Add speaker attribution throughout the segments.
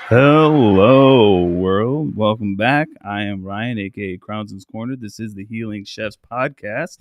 Speaker 1: Hello, world. Welcome back. I am Ryan, aka Crownson's Corner. This is the Healing Chefs podcast.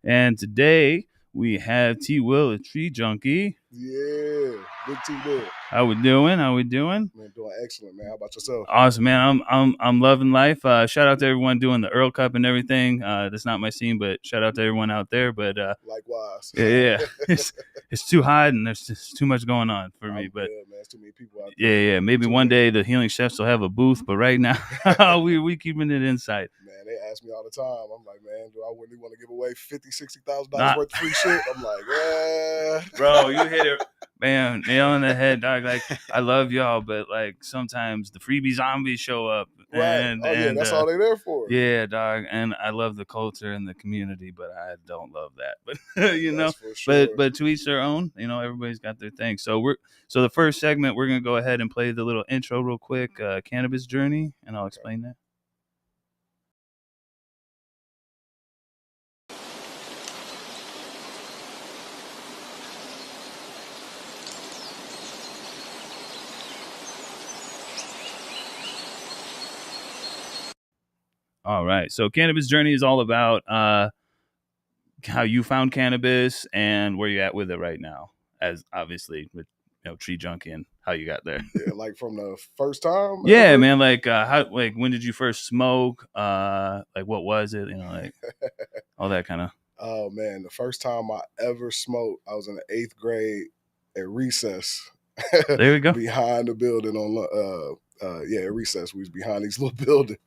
Speaker 1: And today we have T Will, a tree junkie.
Speaker 2: Yeah, big T Will.
Speaker 1: How we doing? How we doing?
Speaker 2: Man, doing excellent, man. How about yourself?
Speaker 1: Awesome, man. I'm loving life. Shout out to everyone doing the Earl Cup and everything. That's not my scene, but shout out to everyone out there. But
Speaker 2: Likewise.
Speaker 1: yeah. It's too hot and there's just too much going on for me. But
Speaker 2: man, it's too many people out there.
Speaker 1: Yeah. Maybe one day the Healing Chefs will have a booth, but right now we keeping it inside.
Speaker 2: Man, they ask me all the time. I'm like, man, do I really want to give away $50,000-$60,000 worth of free shit? I'm like, yeah.
Speaker 1: Bro, you hit it, man, nail on the head, dog. Like, I love y'all, but like sometimes the freebie zombies show up.
Speaker 2: Right.
Speaker 1: And
Speaker 2: that's all they're there for.
Speaker 1: Yeah, dog. And I love the culture and the community, but I don't love that. But you know,
Speaker 2: sure.
Speaker 1: but to each their own. You know, everybody's got their thing. So the first segment, we're gonna go ahead and play the little intro real quick, cannabis journey, and I'll explain that. All right. So cannabis journey is all about how you found cannabis and where you're at with it right now, as obviously with tree junkie and how you got there.
Speaker 2: Yeah, like from the first time.
Speaker 1: Yeah, ever? Man. Like when did you first smoke? Like what was it? You know, like all that kind of.
Speaker 2: Oh man, the first time I ever smoked, I was in the 8th grade at recess.
Speaker 1: There we go.
Speaker 2: Behind the building on at recess. We was behind these little buildings.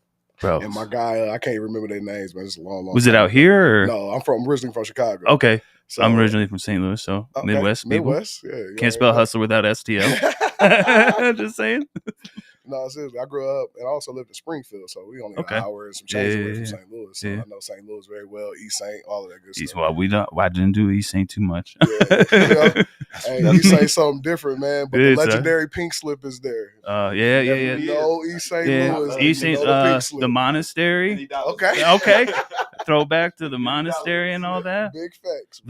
Speaker 1: Bro.
Speaker 2: And my guy, I can't remember their names, but it's a long
Speaker 1: Was it out here? Or?
Speaker 2: No, I'm originally from Chicago.
Speaker 1: Okay. So, I'm originally from St. Louis, so okay. Midwest people.
Speaker 2: Midwest, yeah.
Speaker 1: Can't spell hustler without STL. Just saying.
Speaker 2: No, seriously, I grew up and I also lived in Springfield, so we only an hour and some change away from St. Louis. So I know St. Louis very well, East St., all of that good stuff.
Speaker 1: Well, I didn't do East St. too much.
Speaker 2: Hey, East St. something different, man. But the legendary pink slip is there.
Speaker 1: Yeah.
Speaker 2: No, East St. Louis.
Speaker 1: East St. The monastery. Okay. Throwback to the monastery and all that.
Speaker 2: Big facts.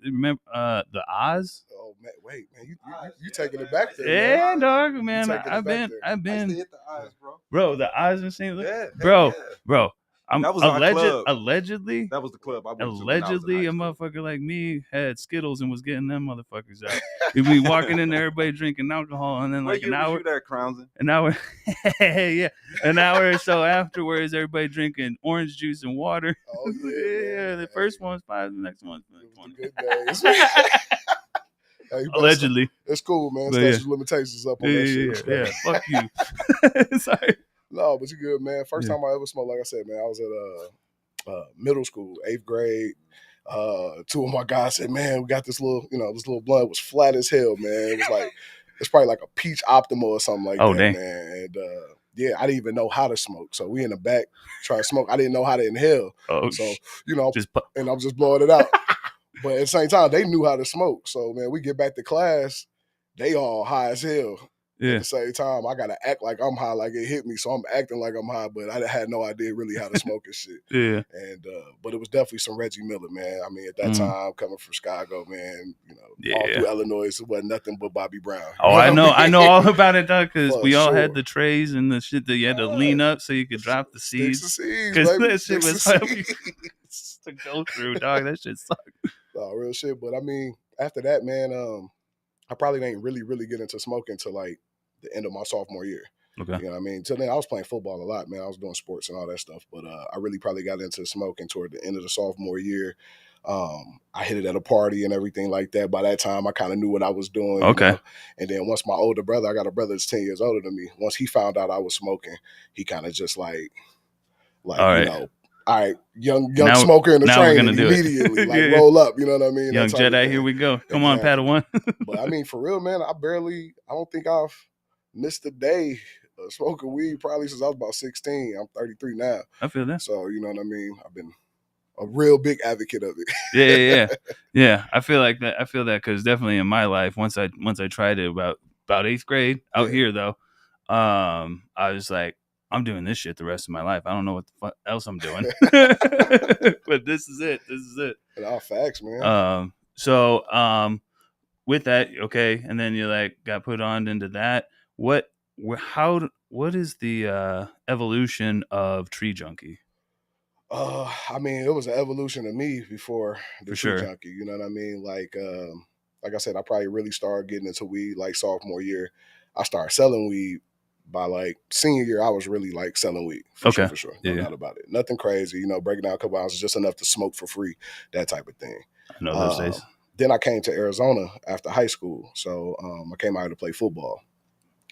Speaker 1: Remember the Oz?
Speaker 2: Oh man, wait, man, you taking it back there?
Speaker 1: Yeah,
Speaker 2: man.
Speaker 1: Dog, man. I've been.
Speaker 3: Hit the eyes,
Speaker 1: bro. The Oz in St. Louis,
Speaker 3: yeah,
Speaker 1: bro.
Speaker 3: That was our club.
Speaker 1: Allegedly,
Speaker 3: that was the club.
Speaker 1: Allegedly, a motherfucker like me had Skittles and was getting them motherfuckers out. We'd be walking in there, everybody drinking alcohol, and then like an hour. An hour, yeah, an hour or so afterwards, everybody drinking orange juice and water.
Speaker 2: Oh yeah,
Speaker 1: The first one's 5, the next one's 20.
Speaker 2: Good days. Hey,
Speaker 1: Allegedly,
Speaker 2: it's cool, man. Statute of limitations up on that shit.
Speaker 1: Yeah, fuck you. Sorry.
Speaker 2: No, but you good, man. First time I ever smoked, like I said, man, I was at middle school, 8th grade. 2 of my guys said, "Man, we got this little blunt. It was flat as hell, man. It was like it's probably like a peach Optima or something like that,
Speaker 1: dang.
Speaker 2: man." And I didn't even know how to smoke. So we in the back trying to smoke. I didn't know how to inhale. So and I was just blowing it out. But at the same time, they knew how to smoke. So, man, we get back to class, they all high as hell.
Speaker 1: Yeah.
Speaker 2: At the same time, I got to act like I'm high, like it hit me. So I'm acting like I'm high, but I had no idea really how to smoke and shit.
Speaker 1: Yeah.
Speaker 2: And but it was definitely some Reggie Miller, man. I mean, at that time, coming from Chicago, man, all through Illinois, it wasn't nothing but Bobby Brown.
Speaker 1: Oh, I know all about it, dog, because we all had the trays and the shit that you had to lean up so you could drop the seeds.
Speaker 2: Because
Speaker 1: that shit was heavy to go through, dog. That shit sucked.
Speaker 2: No, real shit. But I mean, after that, man, I probably didn't really get into smoking until like the end of my sophomore year.
Speaker 1: Okay.
Speaker 2: You know what I mean? Till then, I was playing football a lot, man. I was doing sports and all that stuff. But I really probably got into smoking toward the end of the sophomore year. I hit it at a party and everything like that. By that time, I kind of knew what I was doing.
Speaker 1: Okay.
Speaker 2: You know? And then once my older brother, I got a brother that's 10 years older than me. Once he found out I was smoking, he kind of just like all right, young smoker in the train immediately, like roll up, you know what I mean?
Speaker 1: Young Jedi, here we go. Come on, Padawan.
Speaker 2: But I mean, for real, man, I don't think I've missed a day of smoking weed probably since I was about 16. I'm 33 now.
Speaker 1: I feel that.
Speaker 2: So, you know what I mean? I've been a real big advocate of
Speaker 1: it. Yeah. I feel like that. I feel that because definitely in my life, once I tried it about 8th grade out here though, I was like, I'm doing this shit the rest of my life. I don't know what the fuck else I'm doing. But this is it.
Speaker 2: And all facts, man.
Speaker 1: So with that, okay, and then you like got put on into that. What what is the evolution of Tree Junkee?
Speaker 2: I mean, it was an evolution of me before the
Speaker 1: For
Speaker 2: Tree
Speaker 1: sure.
Speaker 2: Junkee. You know what I mean? Like I said, I probably really started getting into weed like sophomore year. I started selling weed by like senior year. I was really like selling weed for sure, no doubt about it. Nothing crazy, you know, breaking down a couple ounces just enough to smoke for free, that type of thing.
Speaker 1: I know those days.
Speaker 2: Then I came to Arizona after high school, so I came out here to play football.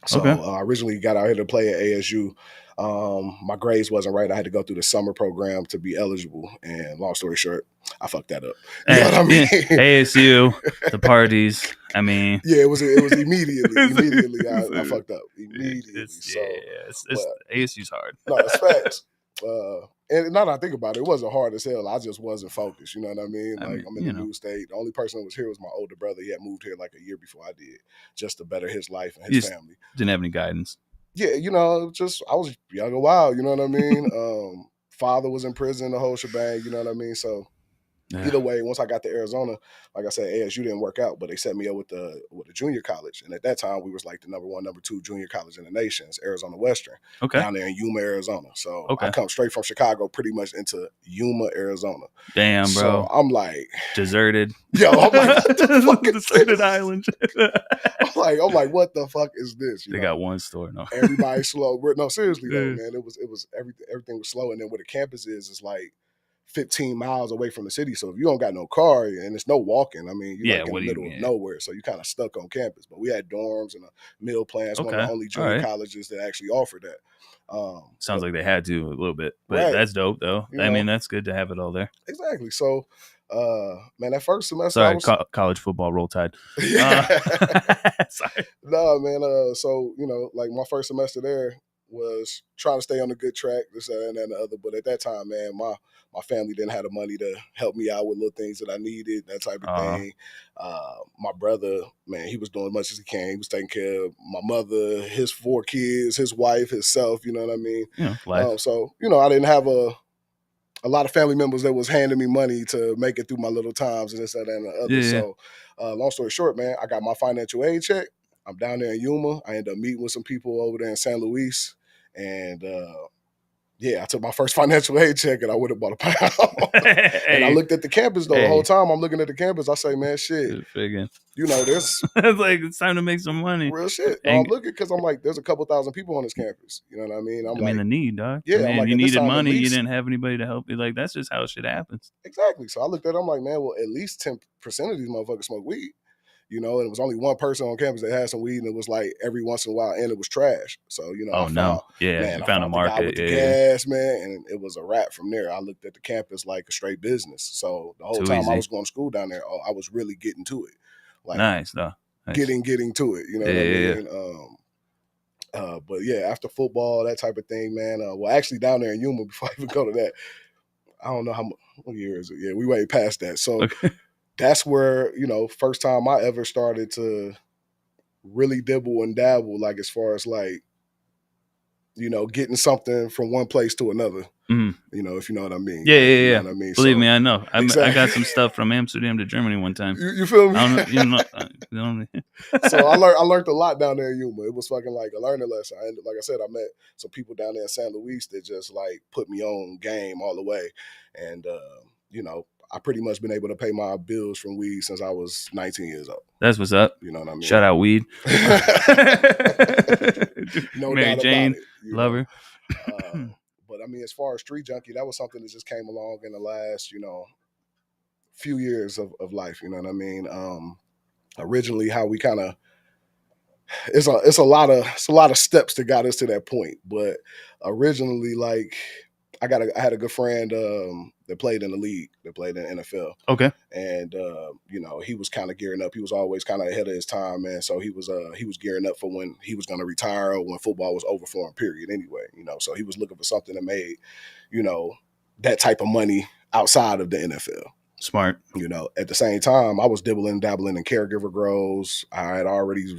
Speaker 2: So I originally got out here to play at ASU. My grades wasn't right. I had to go through the summer program to be eligible. And long story short, I fucked that up. You know what I mean?
Speaker 1: ASU, the parties. I mean,
Speaker 2: yeah, it was immediately. I fucked up immediately.
Speaker 1: ASU's hard.
Speaker 2: No, it's facts. And now that I think about it, it wasn't hard as hell. I just wasn't focused. You know what I mean? I'm in a new state. The only person that was here was my older brother. He had moved here like a year before I did, just to better his life and his family.
Speaker 1: Didn't have any guidance.
Speaker 2: Yeah, you know, I was young and wild. You know what I mean? Father was in prison, the whole shebang. You know what I mean? So either way, once I got to Arizona, like I said, ASU didn't work out, but they set me up with a junior college. And at that time, we was like the number 1, number 2 junior college in the nation, Arizona Western, down there in Yuma, Arizona. So I come straight from Chicago pretty much into Yuma, Arizona.
Speaker 1: Damn, bro.
Speaker 2: So I'm like...
Speaker 1: Deserted.
Speaker 2: Yo, I'm like, what the fuck is
Speaker 1: deserted
Speaker 2: this?
Speaker 1: island.
Speaker 2: I'm like, what the fuck is this?
Speaker 1: They got one store, no.
Speaker 2: Everybody's slow. No, seriously though, man. It was everything was slow. And then where the campus is like 15 miles away from the city. So if you don't got no car and it's no walking, I mean, you're like in the middle of nowhere. So you're kind of stuck on campus. But we had dorms and a meal plan. It's one of the only junior colleges that actually offered that.
Speaker 1: Sounds like they had to a little bit. But that's dope, though. I mean, that's good to have it all there.
Speaker 2: Exactly. So, man, that first semester...
Speaker 1: Sorry, college football, Roll Tide.
Speaker 2: Sorry. No, man. So, you know, like my first semester there was trying to stay on a good track, this, and the other. But at that time, man, my family didn't have the money to help me out with little things that I needed, that type of thing. My brother, man, he was doing as much as he can. He was taking care of my mother, his 4 kids, his wife, himself, you know what I mean?
Speaker 1: Yeah,
Speaker 2: so, you know, I didn't have a lot of family members that was handing me money to make it through my little times and this, that, and the other. Yeah. So long story short, man, I got my financial aid check. I'm down there in Yuma. I ended up meeting with some people over there in San Luis. And I took my first financial aid check and I went and bought a pound. And I looked at the campus though. The whole time I'm looking at the campus, I say, man, shit. You know, there's
Speaker 1: it's like it's time to make some money.
Speaker 2: Real shit. No, I'm looking because I'm like, there's a couple thousand people on this campus. You know what I mean?
Speaker 1: I mean, the need, dog.
Speaker 2: Yeah,
Speaker 1: I mean, you needed money. You didn't have anybody to help you. Like, that's just how shit happens.
Speaker 2: Exactly. So I looked at it, I'm like, man, well, at least 10% of these motherfuckers smoke weed. You know, and it was only one person on campus that had some weed, and it was like every once in a while, and it was trash. So, you know, I found a market with the gas, man, and it was a wrap from there. I looked at the campus like a straight business. So the whole time I was going to school down there, I was really getting to it. Like
Speaker 1: nice, though. Nice.
Speaker 2: Getting to it. You know what I mean? But yeah, after football, that type of thing, man. Well, actually, down there in Yuma, before I even go to that, I don't know what year is it? Yeah, we way past that. So. That's where, you know, first time I ever started to really dibble and dabble, like as far as like, you know, getting something from one place to another. You know, if you know what I mean.
Speaker 1: Yeah.
Speaker 2: You know what I mean?
Speaker 1: Believe me, I know. Exactly. I got some stuff from Amsterdam to Germany one time.
Speaker 2: You feel me? So I learned a lot down there in Yuma. It was fucking like a learning lesson. Like I said, I met some people down there in San Luis that just like put me on game all the way. And, you know, I pretty much been able to pay my bills from weed since I was 19 years old.
Speaker 1: That's what's up.
Speaker 2: You know what I mean?
Speaker 1: Shout out weed.
Speaker 2: No
Speaker 1: Mary Jane,
Speaker 2: doubt about it,
Speaker 1: love her.
Speaker 2: But I mean, as far as Street Junkee, that was something that just came along in the last, you know, few years of life. You know what I mean? Originally, how we kind of it's a lot of steps that got us to that point. But originally, like I had a good friend that played in the league, that played in the NFL.
Speaker 1: Okay.
Speaker 2: And you know, he was kind of gearing up. He was always kind of ahead of his time, man. So he was gearing up for when he was going to retire or when football was over for him, period, anyway. You know, so he was looking for something that made, you know, that type of money outside of the NFL.
Speaker 1: Smart.
Speaker 2: You know, at the same time, I was dabbling in caregiver grows. I had already I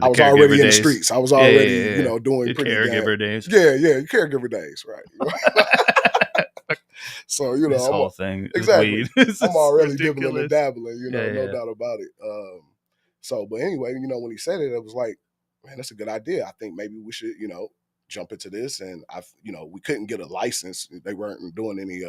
Speaker 2: was already in the streets. I was already, you know, doing pretty
Speaker 1: caregiver days.
Speaker 2: Yeah, caregiver days, right. So, you know,
Speaker 1: this whole thing.
Speaker 2: Exactly. I'm already
Speaker 1: ridiculous.
Speaker 2: Dibbling and dabbling, you know, no doubt about it. So, but anyway, you know, when he said it, it was like, man, that's a good idea. I think maybe we should, jump into this. And we couldn't get a license. They weren't doing any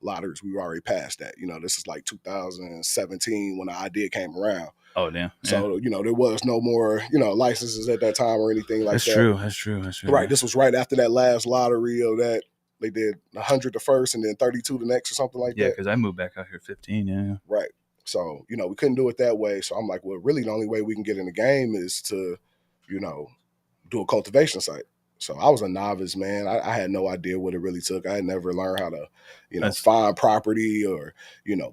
Speaker 2: lotteries. We were already past that. This is like 2017 when the idea came around.
Speaker 1: Oh, damn. Yeah.
Speaker 2: So, there was no more, licenses at that time or anything like that.
Speaker 1: That's true.
Speaker 2: Right. This was right after that last lottery of that. They did 100 the first and then 32 the next or something like that.
Speaker 1: Yeah, because I moved back out here 15, yeah.
Speaker 2: Right. So, we couldn't do it that way. So I'm like, well, really the only way we can get in the game is to, do a cultivation site. So I was a novice, man. I had no idea what it really took. I had never learned how to, find property or,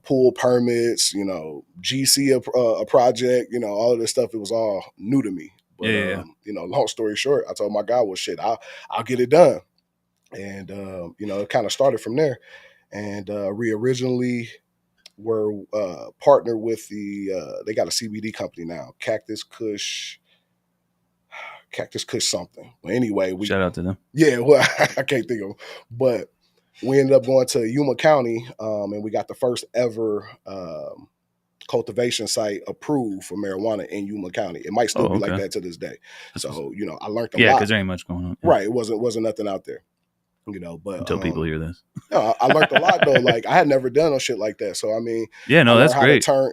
Speaker 2: pull permits, GC a project, all of this stuff. It was all new to me. But, long story short, I told my guy, well, shit, I'll get it done. And, it kind of started from there. And we originally were partnered with they got a CBD company now, Cactus Kush something. But anyway,
Speaker 1: shout out to them.
Speaker 2: Yeah, well, I can't think of them. But we ended up going to Yuma County, and we got the first ever cultivation site approved for marijuana in Yuma County. It might still be like that to this day. So, I learned a lot.
Speaker 1: Yeah, because there ain't much going on.
Speaker 2: Right. It wasn't nothing out there. But
Speaker 1: until people hear this.
Speaker 2: I learned a lot though. Like I had never done no shit like that. So I mean,
Speaker 1: yeah, no, that's great.
Speaker 2: Turn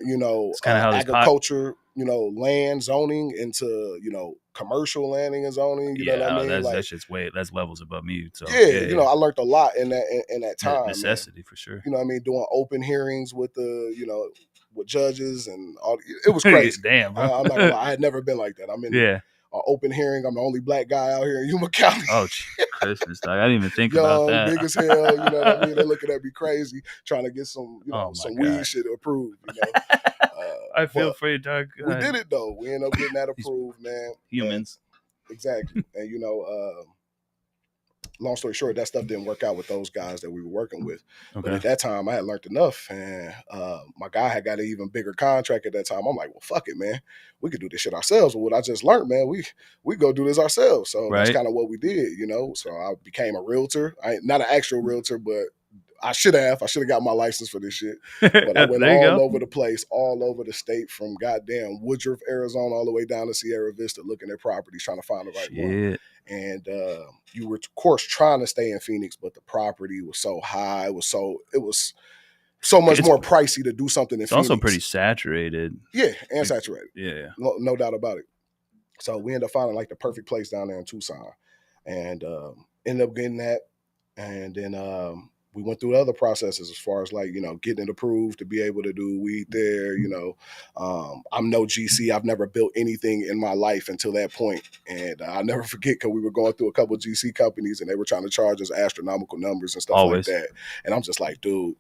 Speaker 2: agriculture, land zoning into commercial landing and zoning. You know what I mean?
Speaker 1: That's just that's levels above me. So
Speaker 2: yeah, I learned a lot in that time.
Speaker 1: Necessity, man. For sure.
Speaker 2: You know what I mean? Doing open hearings with with judges and all. It was crazy.
Speaker 1: Damn, bro.
Speaker 2: I'm not gonna lie, I had never been like that. I'm in open hearing. I'm the only black guy out here in Yuma County.
Speaker 1: Oh, Christmas, dog. I didn't even think about that.
Speaker 2: Big as hell, you know what I mean? They're looking at me crazy, trying to get some, some weed shit approved,
Speaker 1: I feel for you, dog.
Speaker 2: We did it, though. We ended up getting that approved, man.
Speaker 1: Humans.
Speaker 2: Exactly. And, long story short, that stuff didn't work out with those guys that we were working with. Okay. But at that time, I had learned enough, and my guy had got an even bigger contract at that time. I'm like, well, fuck it, man. We could do this shit ourselves. With what I just learned, man, we go do this ourselves. So that's kind of what we did, So I became a realtor. Not an actual realtor, but I should have got my license for this shit. But I went all over the place, all over the state, from goddamn Woodruff, Arizona, all the way down to Sierra Vista, looking at properties, trying to find the right one. And you were, of course, trying to stay in Phoenix, but the property was so high. It was so much more pricey to do something in Phoenix.
Speaker 1: It's also pretty saturated.
Speaker 2: Yeah, and saturated.
Speaker 1: Yeah.
Speaker 2: No doubt about it. So we ended up finding like the perfect place down there in Tucson, and ended up getting that. And then we went through other processes as far as getting it approved to be able to do weed there. I'm no GC. I've never built anything in my life until that point. And I'll never forget because we were going through a couple of GC companies and they were trying to charge us astronomical numbers and stuff like that. And I'm just like, dude,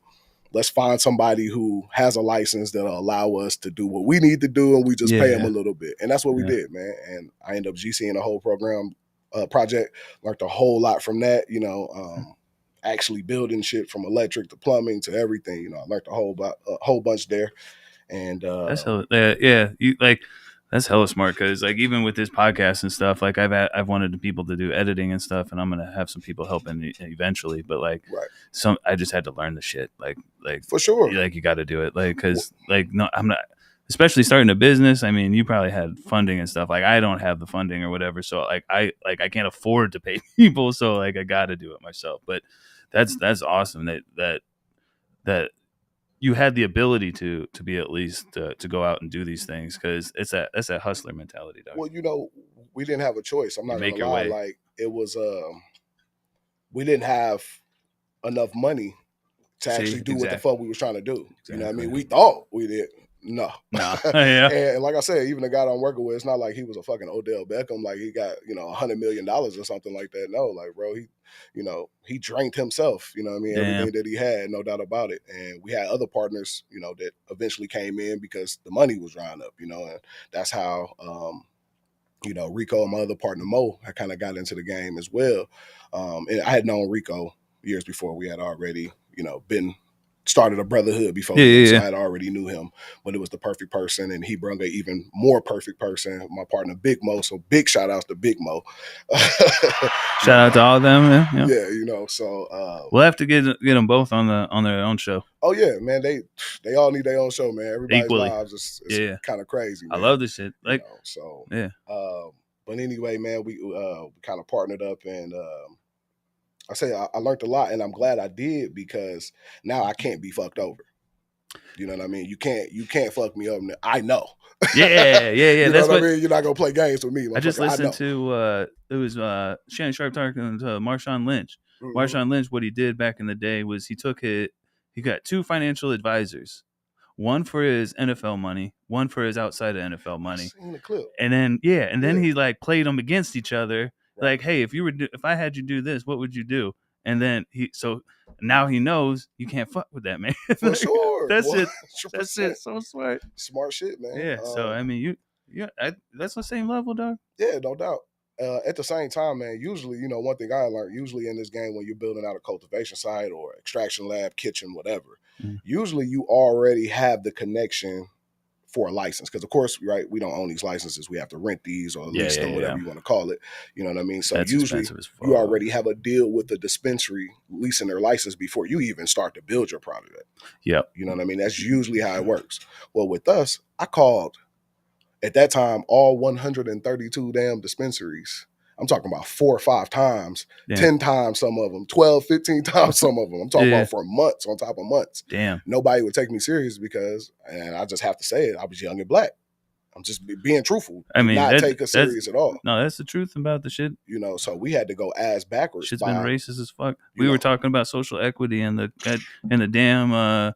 Speaker 2: let's find somebody who has a license that'll allow us to do what we need to do, and we just pay them a little bit. And that's what we did, man. And I ended up GCing the whole project, learned a whole lot from that, actually building shit from electric to plumbing to everything. I learned a whole bunch there. And
Speaker 1: that's that's hella smart, because even with this podcast and stuff, I've wanted people to do editing and stuff, and I'm gonna have some people helping eventually. But I just had to learn the shit. For sure. You got to do it. No, I'm not. Especially starting a business. I mean, you probably had funding and stuff. I don't have the funding or whatever, so I can't afford to pay people. So I got to do it myself. But that's awesome that you had the ability to be at least to go out and do these things, because that's that hustler mentality, dog.
Speaker 2: Well, we didn't have a choice. I'm not gonna lie. It was we didn't have enough money to actually do what the fuck we was trying to do. Exactly. You know what I mean? We thought we did. No.
Speaker 1: Yeah.
Speaker 2: And like I said, even the guy that I'm working with, it's not like he was a fucking Odell Beckham, like he got, $100 million or something like that. No, bro, he drained himself, you know what I mean? Damn. Everything that he had, no doubt about it. And we had other partners, that eventually came in because the money was drying up, and that's how, Rico and my other partner, Mo, I kind of got into the game as well. And I had known Rico years before. We had already, been started a brotherhood before, so I had already knew him, but it was the perfect person, and he brought an even more perfect person, my partner Big Mo. So big shout outs to Big Mo.
Speaker 1: Shout out to all of them, man.
Speaker 2: Yeah, so
Speaker 1: we'll have to get them both on their own show.
Speaker 2: Oh yeah, man, they all need their own show, man. Everybody's lives is kind of crazy, man.
Speaker 1: I love this shit.
Speaker 2: But anyway, man, we kind of partnered up, and I say I learned a lot, and I'm glad I did, because now I can't be fucked over. You know what I mean? You can't fuck me up. I know.
Speaker 1: Yeah.
Speaker 2: You know what I mean? You're not gonna play games with me.
Speaker 1: I just listened to it was Shannon Sharp talking to Marshawn Lynch.
Speaker 2: Mm-hmm.
Speaker 1: Marshawn Lynch, what he did back in the day was he got 2 financial advisors, one for his NFL money, one for his outside of NFL money.
Speaker 2: I've seen the clip.
Speaker 1: And then he like played them against each other. Right. Like, hey, if I had you do this, what would you do? And then now he knows you can't fuck with that man.
Speaker 2: For sure.
Speaker 1: That's it. So smart.
Speaker 2: Smart shit, man.
Speaker 1: Yeah. So I mean, that's the same level, dog.
Speaker 2: Yeah, no doubt. At the same time, man, usually, one thing I learned, usually in this game, when you're building out a cultivation site or extraction lab, kitchen, whatever, usually you already have the connection for a license. Because, of course, right, we don't own these licenses. We have to rent these or lease them, whatever you want to call it. You know what I mean? So usually you already have a deal with the dispensary leasing their license before you even start to build your product.
Speaker 1: Yep.
Speaker 2: You know what I mean? That's usually how it works. Well, with us, I called, at that time, all 132 damn dispensaries. I'm talking about 4 or 5 times, 10 times some of them, 12, 15 times some of them. I'm talking about for months on top of months.
Speaker 1: Damn.
Speaker 2: Nobody would take me serious because, and I just have to say it, I was young and black. I'm just being truthful.
Speaker 1: I mean,
Speaker 2: not take us serious at all.
Speaker 1: No, that's the truth about the shit.
Speaker 2: So we had to go ass backwards.
Speaker 1: Shit's been racist as fuck. We were talking about social equity and the damn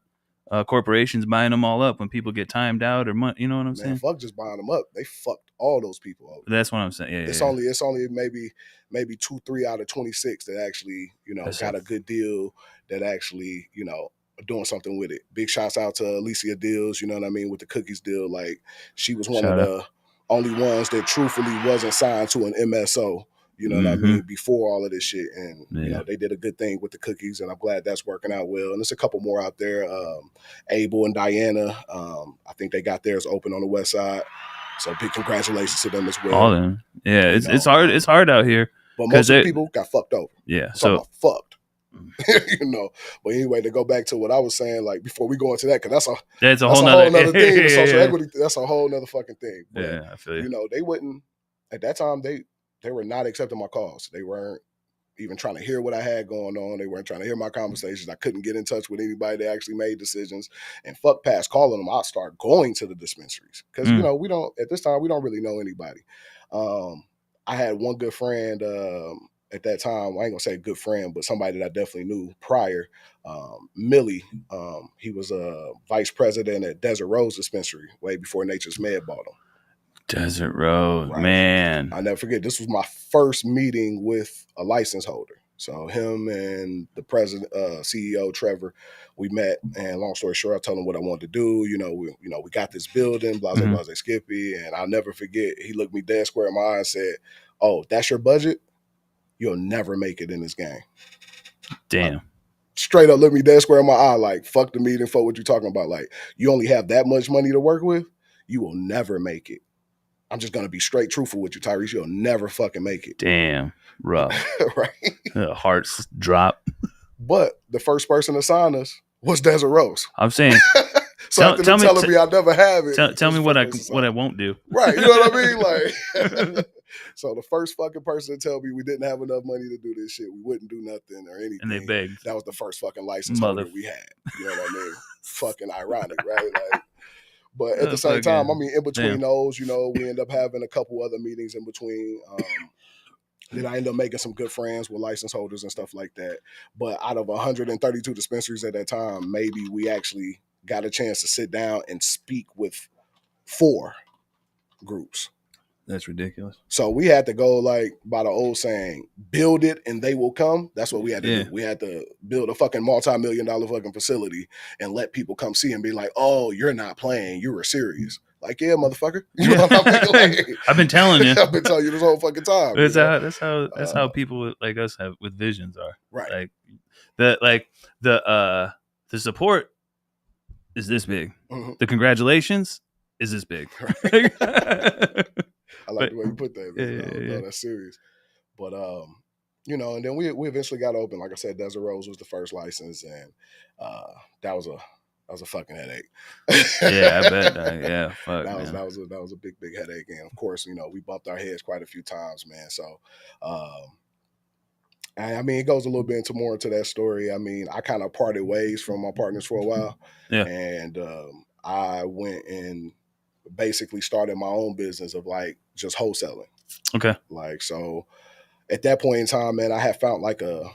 Speaker 1: corporations buying them all up when people get timed out or money. You know what I'm saying?
Speaker 2: Fuck just buying them up. They fucked all those people up.
Speaker 1: That's what I'm saying. Yeah,
Speaker 2: it's only maybe 2, 3 out of 26 that actually got a good deal, that actually are doing something with it. Big shouts out to Alicia Deals. You know what I mean, with the cookies deal. Like, she was one of the only ones that truthfully wasn't signed to an MSO. You know what I mean? Before all of this shit. And, they did a good thing with the cookies, and I'm glad that's working out well. And there's a couple more out there. Abel and Diana, I think they got theirs open on the west side. So big congratulations to them as well.
Speaker 1: All of them. Yeah, it's hard. It's hard out here.
Speaker 2: But most of the people got fucked over.
Speaker 1: Yeah.
Speaker 2: So fucked. But anyway, to go back to what I was saying, like, before we go into that, because that's a whole nother thing. The social equity, that's a whole nother fucking thing. But,
Speaker 1: I feel you.
Speaker 2: They wouldn't, at that time, they were not accepting my calls. They weren't even trying to hear what I had going on. They weren't trying to hear my conversations. I couldn't get in touch with anybody that actually made decisions. And fuck past calling them, I'll start going to the dispensaries. Because, we don't, at this time, we don't really know anybody. I had one good friend at that time. I ain't going to say good friend, but somebody that I definitely knew prior, Millie. He was a vice president at Desert Rose Dispensary way before Nature's Med bought him.
Speaker 1: Desert Road, right. Man.
Speaker 2: I never forget. This was my first meeting with a license holder. So him and the president, CEO Trevor, we met. And long story short, I told him what I wanted to do. We got this building, blah blah blah, Skippy. And I'll never forget. He looked me dead square in my eye and said, "Oh, that's your budget? You'll never make it in this game."
Speaker 1: Damn.
Speaker 2: Straight up looked me dead square in my eye, like, fuck the meeting, fuck what you're talking about. Like, you only have that much money to work with. You will never make it. I'm just going to be straight truthful with you, Tyrese. You'll never fucking make it.
Speaker 1: Damn. Rough.
Speaker 2: Right?
Speaker 1: Hearts drop.
Speaker 2: But the first person to sign us was Desert Rose.
Speaker 1: I'm saying.
Speaker 2: So tell me I never have it.
Speaker 1: Tell me what I won't do.
Speaker 2: Right. You know what I mean? Like, so the first fucking person to tell me we didn't have enough money to do this shit, we wouldn't do nothing or anything.
Speaker 1: And they begged.
Speaker 2: That was the first fucking license holder we had. You know what I mean? Fucking ironic, right? Like, but at the same time, I mean, in between those, we end up having a couple other meetings in between. Then I end up making some good friends with license holders and stuff like that. But out of 132 dispensaries at that time, maybe we actually got a chance to sit down and speak with 4 groups.
Speaker 1: That's ridiculous.
Speaker 2: So we had to go, like, by the old saying, build it and they will come. That's what we had to do. We had to build a fucking multi-million-dollar fucking facility and let people come see and be like, "Oh, you're not playing. You were serious." Like, yeah, motherfucker. You know what I mean? Like,
Speaker 1: I've been telling you.
Speaker 2: I've been telling you this whole fucking time.
Speaker 1: That's how people like us have with visions are.
Speaker 2: Right.
Speaker 1: Like the support is this big. Mm-hmm. The congratulations is this big.
Speaker 2: Right. I like the way you put that. No, that's serious. But and then we eventually got open. Like I said, Desert Rose was the first license, and that was That was a fucking headache.
Speaker 1: Yeah, I bet. Yeah, fuck,
Speaker 2: that
Speaker 1: man.
Speaker 2: was a big headache, and of course, we bumped our heads quite a few times, man. So, I mean, it goes a little bit more into that story. I mean, I kind of parted ways from my partners for a while, and I went and basically started my own business of like just wholesaling.
Speaker 1: Okay.
Speaker 2: Like, so at that point in time, man, I had found like a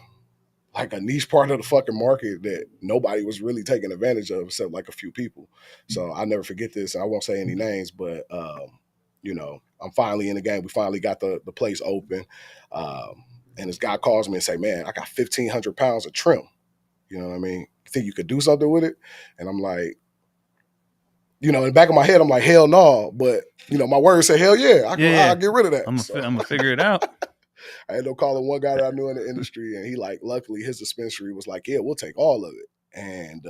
Speaker 2: niche part of the fucking market that nobody was really taking advantage of except like a few people. So I'll never forget this. I won't say any names, but I'm finally in the game. We finally got the place open. And this guy calls me and say, man, I got 1,500 pounds of trim. You know what I mean? You think you could do something with it? And I'm like, in the back of my head, I'm like, hell no. But, my words say, hell yeah. I'll get rid of that.
Speaker 1: I'm going to figure it out.
Speaker 2: I ended up calling one guy that I knew in the industry, and he luckily his dispensary was like, yeah, we'll take all of it. And,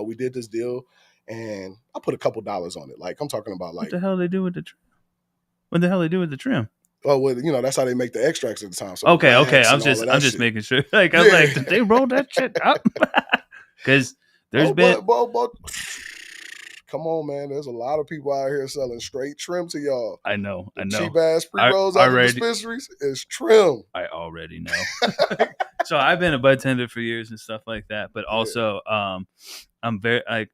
Speaker 2: we did this deal, and I put a couple dollars on it. Like, I'm talking about like.
Speaker 1: What the hell they do with the trim? What the hell they do with the trim?
Speaker 2: Well, that's how they make the extracts at the time. So
Speaker 1: okay. I'm just making sure. Like, I was like, did they roll that shit up? Because there's been.
Speaker 2: But, come on, man. There's a lot of people out here selling straight trim to y'all.
Speaker 1: I know.
Speaker 2: Cheap ass pre-rolls out of dispensaries is trim.
Speaker 1: I already know. So I've been a bud tender for years and stuff like that. But also, I'm very like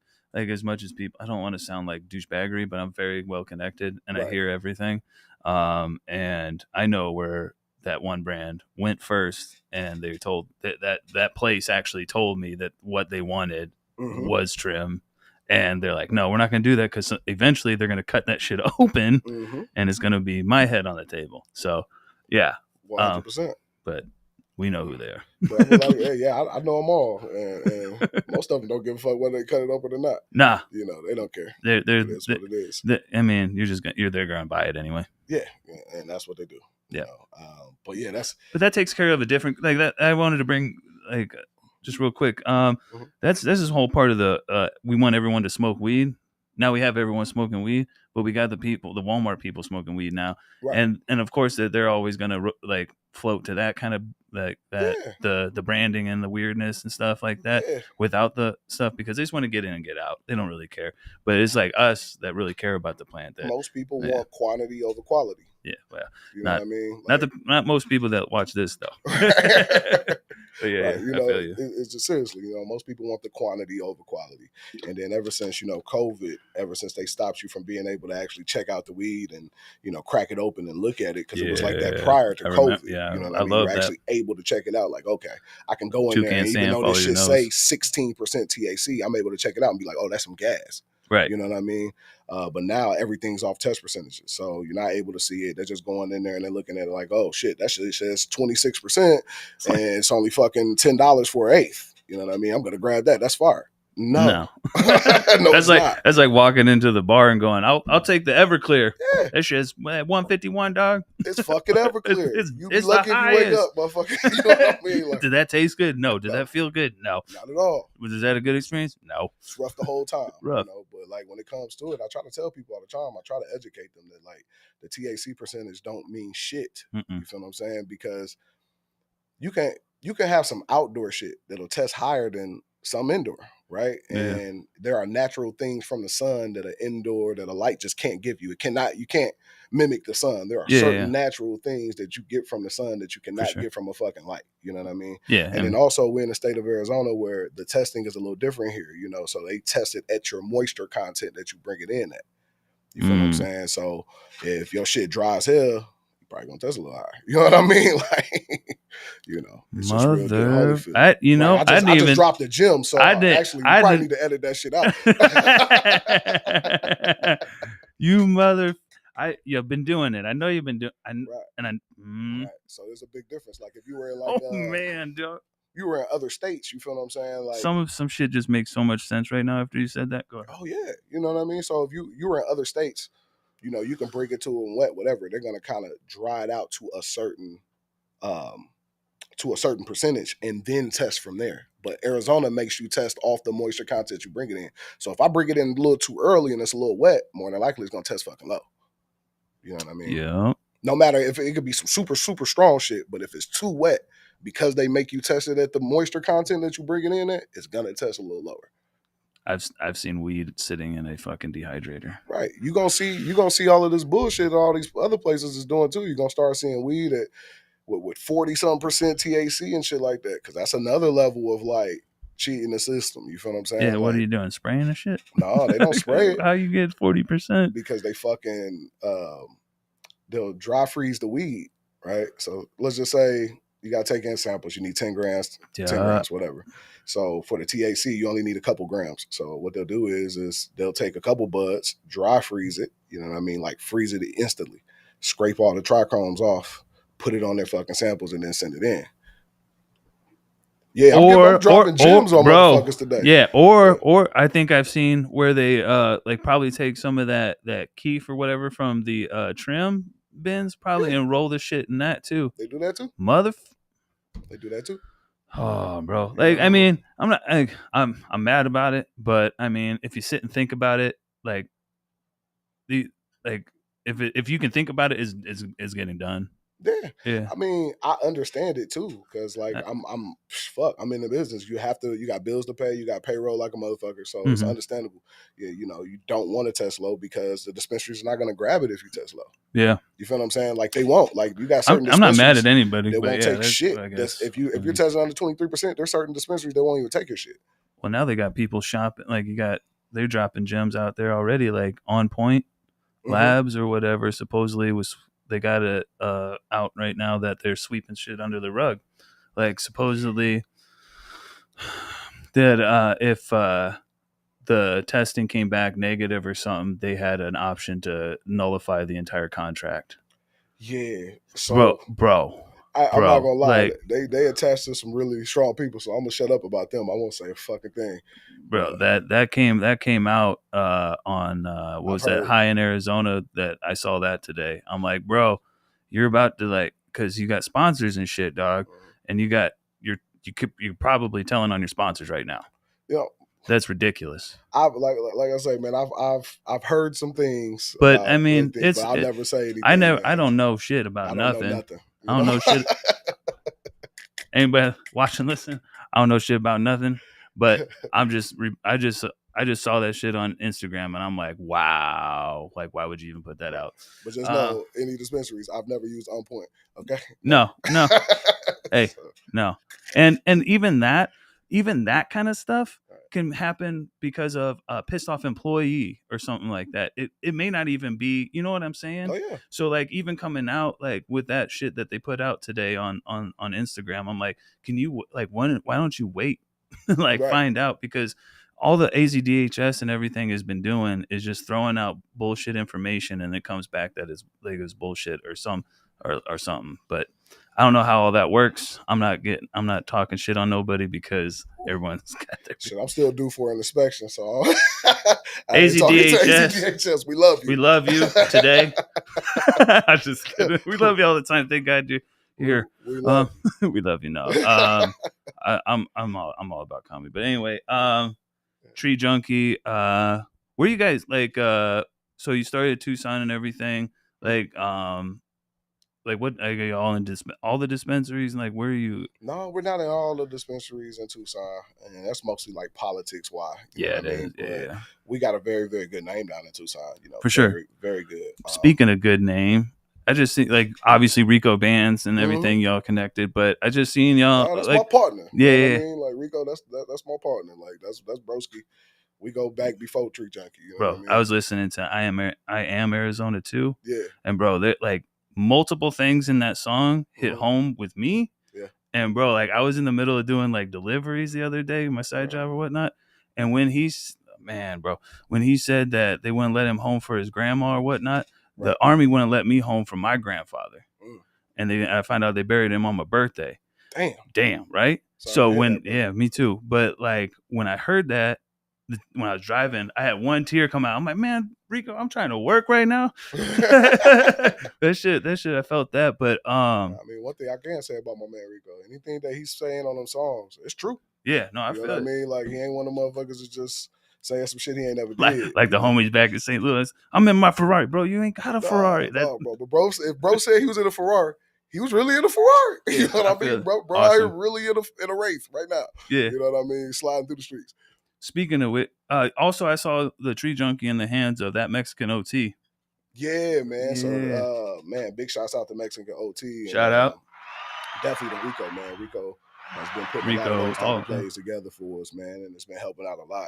Speaker 1: as much as people. I don't want to sound like douchebaggery, but I'm very well connected and I hear everything. And I know where that one brand went first, and they told that place actually told me that what they wanted was trim. And they're like, no, we're not going to do that because eventually they're going to cut that shit open and it's going to be my head on the table. So, yeah.
Speaker 2: 100%.
Speaker 1: But we know who they are.
Speaker 2: But I mean, I know them all. And most of them don't give a fuck whether they cut it open or not.
Speaker 1: Nah.
Speaker 2: They don't care.
Speaker 1: That's
Speaker 2: what it is.
Speaker 1: I mean, you're there going to buy it anyway.
Speaker 2: Yeah. And that's what they do.
Speaker 1: Yeah.
Speaker 2: But yeah,
Speaker 1: but that takes care of a different, like that. I wanted to bring like, just real quick. That's this whole part of the we want everyone to smoke weed. Now we have everyone smoking weed, but we got the Walmart people smoking weed now, and of course they're always gonna like float to that kind of like that the branding and the weirdness and stuff like that without the stuff because they just want to get in and get out. They don't really care, but it's like us that really care about the plant. That
Speaker 2: most people want quantity over quality.
Speaker 1: Yeah, well,
Speaker 2: you know what I mean.
Speaker 1: Not most people that watch this though. But yeah,
Speaker 2: I feel you. It's just seriously, most people want the quantity over quality. And then ever since, COVID, ever since they stopped you from being able to actually check out the weed and, crack it open and look at it, because it was like that prior to COVID.
Speaker 1: You know
Speaker 2: what I mean? You're actually able to check it out. Like, okay, I can go in there and even though this shit say 16% THC, I'm able to check it out and be like, oh, that's some gas.
Speaker 1: Right.
Speaker 2: You know what I mean? But now everything's off test percentages. So you're not able to see it. They're just going in there and they're looking at it like, oh shit, that shit says 26% and it's only fucking $10 for an eighth. You know what I mean? I'm going to grab that. That's fire. No.
Speaker 1: No, that's like walking into the bar and going, I'll take the Everclear. Yeah. That shit's 151, dog.
Speaker 2: It's fucking Everclear. You be lucky if you wake up, motherfucker. You know what I mean? Like,
Speaker 1: did that taste good? No. Did that feel good? No.
Speaker 2: Not at all.
Speaker 1: Was that a good experience? No.
Speaker 2: It's rough the whole time.
Speaker 1: Rough.
Speaker 2: But like when it comes to it, I try to tell people all the time, I try to educate them that like the THC percentage don't mean shit. You feel what I'm saying? Because you can have some outdoor shit that'll test higher than some indoor, right? Yeah. And there are natural things from the sun that are indoor that a light just can't give you. You can't mimic the sun. There are certain natural things that you get from the sun that you cannot get from a fucking light. You know what I mean?
Speaker 1: Yeah.
Speaker 2: And then also we're in the state of Arizona where the testing is a little different here, so they test it at your moisture content that you bring it in at. You feel what I'm saying? So if your shit dry as hell, probably gonna test a little higher. You know what I mean? Like, it's just real good.
Speaker 1: I
Speaker 2: just dropped the gym, so you probably need to edit that shit out.
Speaker 1: You mother, you've been doing it. I know you've been doing.
Speaker 2: Right. So there's a big difference. Like if you were in like,
Speaker 1: dude.
Speaker 2: You were in other states. You feel what I'm saying? Like
Speaker 1: some shit just makes so much sense right now after you said that. Go ahead.
Speaker 2: Oh yeah, you know what I mean. So if you were in other states. You can bring it to them wet, whatever. They're gonna kind of dry it out to a certain percentage and then test from there. But Arizona makes you test off the moisture content you bring it in. So if I bring it in a little too early and it's a little wet, more than likely it's gonna test fucking low. You know what I mean?
Speaker 1: Yeah.
Speaker 2: No matter if it could be some super, super strong shit, but if it's too wet, because they make you test it at the moisture content that you bring it in at, it's gonna test a little lower.
Speaker 1: I've seen weed sitting in a fucking dehydrator.
Speaker 2: Right. You gonna see all of this bullshit all these other places is doing too. You're gonna start seeing weed at with 40-something% THC and shit like that. Cause that's another level of like cheating the system. You feel what I'm saying?
Speaker 1: Yeah, what are you doing? Spraying the shit?
Speaker 2: No, they don't spray it.
Speaker 1: How you get 40%?
Speaker 2: Because they fucking they'll dry freeze the weed, right? So let's just say you gotta take in samples. You need 10 grams, 10 grams, whatever. So for the THC, you only need a couple grams. So what they'll do is they'll take a couple buds, dry freeze it, you know what I mean? Like freeze it instantly, scrape all the trichomes off, put it on their fucking samples, and then send it in. Yeah, I'm dropping gems on motherfuckers today.
Speaker 1: Yeah, or I think I've seen where they like probably take some of that keef or whatever from the trim bins probably and roll the shit in that too.
Speaker 2: They do that too? They do that too?
Speaker 1: Oh, bro. Like, I mean, I'm mad about it, but I mean, if you sit and think about it, like if you can think about it, is getting done.
Speaker 2: Yeah. I mean, I understand it too, because like I'm in the business. You got bills to pay, you got payroll like a motherfucker, so it's understandable. Yeah, you know, you don't want to test low because the dispensary's not going to grab it if you test low.
Speaker 1: Yeah,
Speaker 2: you feel what I'm saying? Like they won't. Like you got certain.
Speaker 1: I'm not mad at anybody.
Speaker 2: They won't take shit. If you're testing under 23%, there's certain dispensaries that won't even take your shit.
Speaker 1: Well, now they got people shopping. Like they're dropping gems out there already, like On Point Labs or whatever. Supposedly they got it out right now that they're sweeping shit under the rug. Like supposedly that if the testing came back negative or something, they had an option to nullify the entire contract.
Speaker 2: Yeah. So
Speaker 1: bro.
Speaker 2: I'm not gonna lie. Like, they attached to some really strong people, so I'm gonna shut up about them. I won't say a fucking thing.
Speaker 1: Bro, that came out on what was that High in Arizona that I saw that today. I'm like, bro, you're about to like, because you got sponsors and shit, dog, and you're probably telling on your sponsors right now.
Speaker 2: Yeah,
Speaker 1: that's ridiculous.
Speaker 2: Like I say, man, I've heard some things,
Speaker 1: but I mean,
Speaker 2: but I'll never say anything.
Speaker 1: I don't know shit about nothing. I don't know shit. Anybody watching, listen, I don't know shit about nothing. But I just saw that shit on Instagram and I'm like, wow, like why would you even put that out?
Speaker 2: But just know, any dispensaries, I've never used On Point. Okay.
Speaker 1: No. Hey, no. And even that kind of stuff can happen because of a pissed off employee or something like that. It may not even be, you know what I'm saying?
Speaker 2: Oh yeah.
Speaker 1: So like even coming out like with that shit that they put out today on Instagram, I'm like, can you like why don't you wait? Like find out, because all the AZDHS and everything has been doing is just throwing out bullshit information and it comes back that is like it's bullshit or something. But I don't know how all that works. I'm not talking shit on nobody because everyone's got their
Speaker 2: shit. I'm still due for an inspection, so
Speaker 1: AZDHS,
Speaker 2: we love you.
Speaker 1: We love you today. I'm just kidding. We love you all the time. Thank God you're here. We love you. No. I'm all about comedy. But anyway, Tree Junkee, where you guys like so you started Tucson and everything, like what are you all in all the dispensaries, and like where are you?
Speaker 2: No, we're not in all the dispensaries in Tucson, and that's mostly like politics why.
Speaker 1: Yeah, it is. Yeah.
Speaker 2: We got a very, very good name down in Tucson, you know.
Speaker 1: For sure.
Speaker 2: Very good.
Speaker 1: Speaking of good name, I just see like obviously Rico bands and everything y'all connected, but I just seen y'all.
Speaker 2: No, that's
Speaker 1: like,
Speaker 2: my partner.
Speaker 1: Yeah,
Speaker 2: you know what I mean? Like Rico, that's my partner. Like that's broski. We go back before Tree Junkee. You know
Speaker 1: bro,
Speaker 2: what I mean?
Speaker 1: I was listening to I am Arizona too.
Speaker 2: Yeah.
Speaker 1: And bro, they're like multiple things in that song hit home with me.
Speaker 2: Yeah.
Speaker 1: And bro, like I was in the middle of doing like deliveries the other day, my side job or whatnot. And when he said that they wouldn't let him home for his grandma or whatnot, the Army wouldn't let me home for my grandfather. And I found out they buried him on my birthday. Damn, right? So me too. But like when I heard that, when I was driving, I had one tear come out. I'm like, man, Rico, I'm trying to work right now. that shit, I felt that. But
Speaker 2: I mean, one thing I can say about my man Rico, anything that he's saying on them songs, it's true.
Speaker 1: Yeah, no, I feel
Speaker 2: what I mean. Like he ain't one of them motherfuckers that just saying some shit he ain't never did.
Speaker 1: Like the homies back in St. Louis. I'm in my Ferrari, bro. You ain't got a Ferrari.
Speaker 2: No, bro. But if bro said he was in a Ferrari, he was really in a Ferrari. You know what I mean? Bro, awesome. Out here really in a Wraith right now.
Speaker 1: Yeah.
Speaker 2: You know what I mean? Sliding through the streets.
Speaker 1: Speaking of it, also I saw the tree junkie in the hands of that Mexican OT.
Speaker 2: Yeah, man. Yeah. So, man, big shouts out to Mexican OT.
Speaker 1: Shout out.
Speaker 2: Definitely to Rico, man. Rico has been putting a lot of those type of plays together for us, man, and it's been helping out a lot.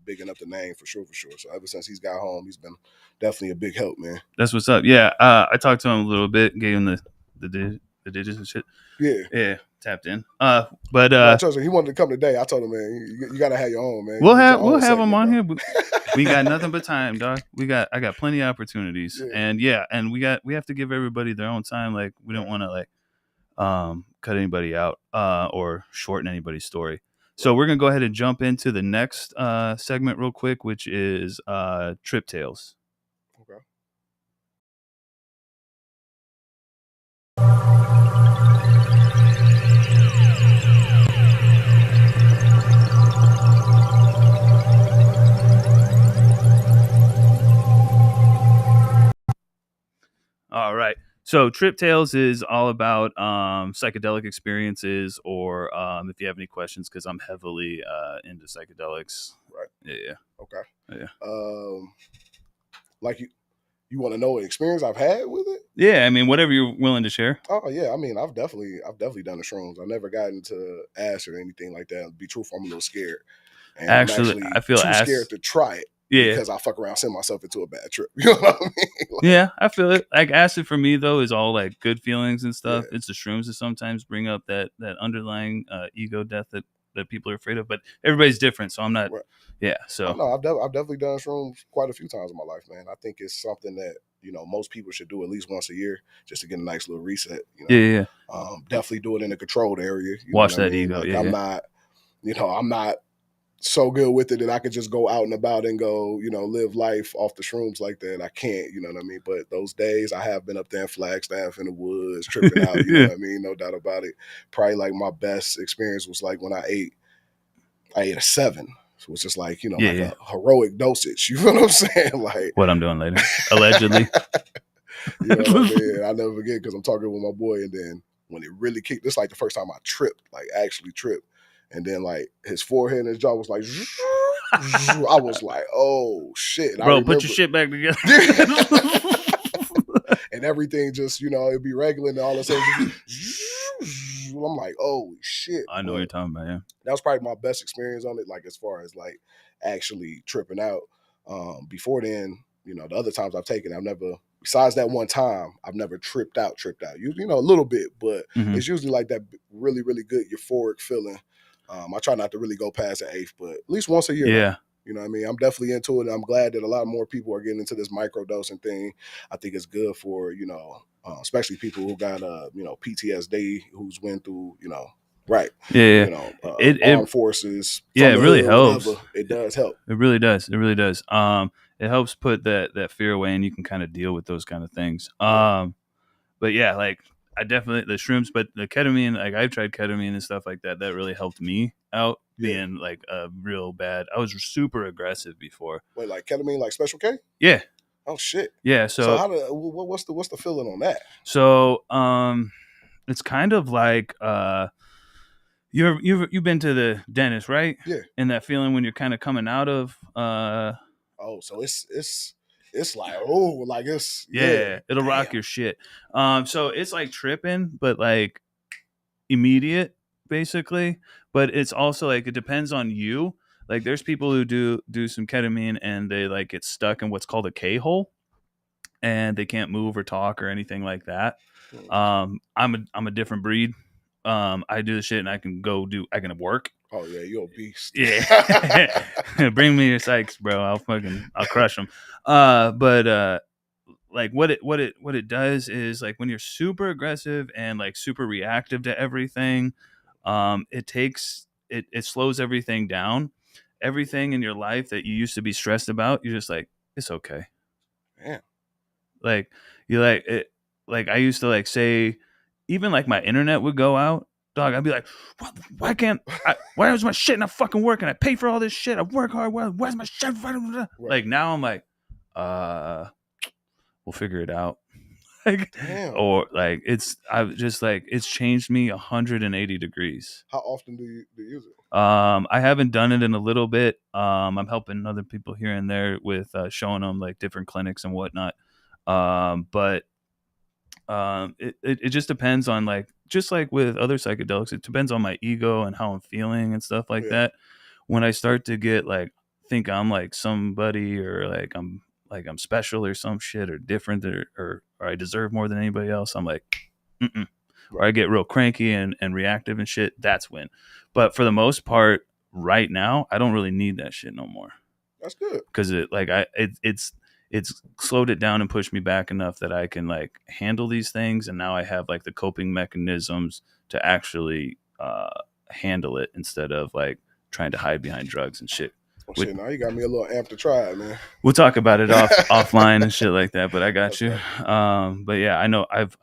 Speaker 2: Bigging up the name for sure. So ever since he's got home, he's been definitely a big help, man.
Speaker 1: That's what's up. Yeah, I talked to him a little bit, gave him the digits and shit.
Speaker 2: Yeah,
Speaker 1: tapped in.
Speaker 2: He wanted to come today. I told him, man, you gotta have your own, man.
Speaker 1: We'll have him on here. We got nothing but time, dog. I got plenty of opportunities, and we have to give everybody their own time. Like we don't want to cut anybody out or shorten anybody's story. So we're gonna go ahead and jump into the next segment real quick, which is Trip Tales.
Speaker 2: Okay.
Speaker 1: All right. So Trip Tales is all about psychedelic experiences, or if you have any questions, because I'm heavily into psychedelics.
Speaker 2: Right.
Speaker 1: Yeah.
Speaker 2: Okay.
Speaker 1: Yeah.
Speaker 2: Like you want to know what experience I've had with it?
Speaker 1: Yeah, I mean, whatever you're willing to share.
Speaker 2: Oh yeah, I mean, I've definitely done the shrooms. I've never gotten into acid or anything like that. To be truthful, I'm a little scared. And
Speaker 1: actually, I feel
Speaker 2: scared to try it.
Speaker 1: Yeah,
Speaker 2: because I fuck around, send myself into a bad trip. You know what I mean?
Speaker 1: Yeah, I feel it. Like acid for me though is all like good feelings and stuff. Yeah. It's the shrooms that sometimes bring up that underlying ego death that people are afraid of. But everybody's different, so I'm not. Right. Yeah, so
Speaker 2: no, I've definitely done shrooms quite a few times in my life, man. I think it's something that most people should do at least once a year just to get a nice little reset.
Speaker 1: Yeah.
Speaker 2: Definitely do it in a controlled area.
Speaker 1: Watch that ego.
Speaker 2: Like, I'm not so good with it that I could just go out and about and go, live life off the shrooms like that. I can't, you know what I mean? But those days I have been up there in Flagstaff in the woods, tripping out, you know what I mean? No doubt about it. Probably like my best experience was like when I ate a 7. So it was just like, a heroic dosage. You know what I'm saying? Like
Speaker 1: what I'm doing later, allegedly.
Speaker 2: You know what I mean? I'll never forget because I'm talking with my boy, and then when it really kicked, this is like the first time I tripped, like actually tripped. And then like his forehead and his jaw was like, I was like, oh shit. And
Speaker 1: bro, put your shit back together.
Speaker 2: And everything just, it'd be regular and all of a sudden, I'm like, oh shit.
Speaker 1: I know what you're talking about, yeah.
Speaker 2: That was probably my best experience on it, like as far as like actually tripping out. Before then, the other times I've taken, I've never, besides that one time, I've never tripped out. A little bit, but it's usually like that really, really good euphoric feeling. I try not to really go past the 8th, but at least once a year.
Speaker 1: Yeah.
Speaker 2: Now, you know what I mean? I'm definitely into it. And I'm glad that a lot more people are getting into this microdosing thing. I think it's good for, especially people who got, PTSD, who's went through, right.
Speaker 1: Yeah.
Speaker 2: Armed forces.
Speaker 1: Yeah, it really helps.
Speaker 2: Whatever. It does help.
Speaker 1: It really does. It helps put that fear away, and you can kind of deal with those kind of things. But yeah, like I definitely the shrooms, but the ketamine, like I've tried ketamine and stuff like that. That really helped me out being like a real bad. I was super aggressive before.
Speaker 2: Wait, like ketamine, like Special K?
Speaker 1: Yeah.
Speaker 2: Oh shit.
Speaker 1: Yeah. So
Speaker 2: what's the feeling on that?
Speaker 1: So it's kind of like you've been to the dentist, right?
Speaker 2: Yeah.
Speaker 1: And that feeling when you're kind of coming out of
Speaker 2: so it's like, oh, like it's
Speaker 1: it'll rock your shit. So it's like tripping, but like immediate, basically. But it's also like it depends on you. Like there's people who do some ketamine and they like get stuck in what's called a K-hole, and they can't move or talk or anything like that. I'm a different breed. I do the shit and I can work.
Speaker 2: Oh yeah, you're a beast.
Speaker 1: Yeah. Bring me your psychs, bro. I'll crush them. But like what it does is like when you're super aggressive and like super reactive to everything, it slows everything down. Everything in your life that you used to be stressed about, you're just like, it's okay.
Speaker 2: Yeah.
Speaker 1: Like you like it. Like I used to like say, even like my internet would go out. Dog, I'd be like, why is my shit not fucking working? I pay for all this shit. I work hard. Why's my shit? Right. Like now I'm like, we'll figure it out. Like, or like it's changed me 180 degrees.
Speaker 2: How often do you use it?
Speaker 1: I haven't done it in a little bit. I'm helping other people here and there with showing them like different clinics and whatnot. But it just depends on like, just like with other psychedelics, it depends on my ego and how I'm feeling and stuff like that. When I start to get like, think I'm like somebody, or like I'm special or some shit, or different, or I deserve more than anybody else, I'm like, mm-mm. Or I get real cranky and reactive and shit, that's when. But for the most part, right now, I don't really need that shit no more.
Speaker 2: That's good.
Speaker 1: Because it's slowed it down and pushed me back enough that I can like handle these things, and now I have like the coping mechanisms to actually handle it, instead of like trying to hide behind drugs and shit.
Speaker 2: Well, shit, now you got me a little amped to try it, man.
Speaker 1: We'll talk about it offline and shit like that, but I got you. But yeah, I know I've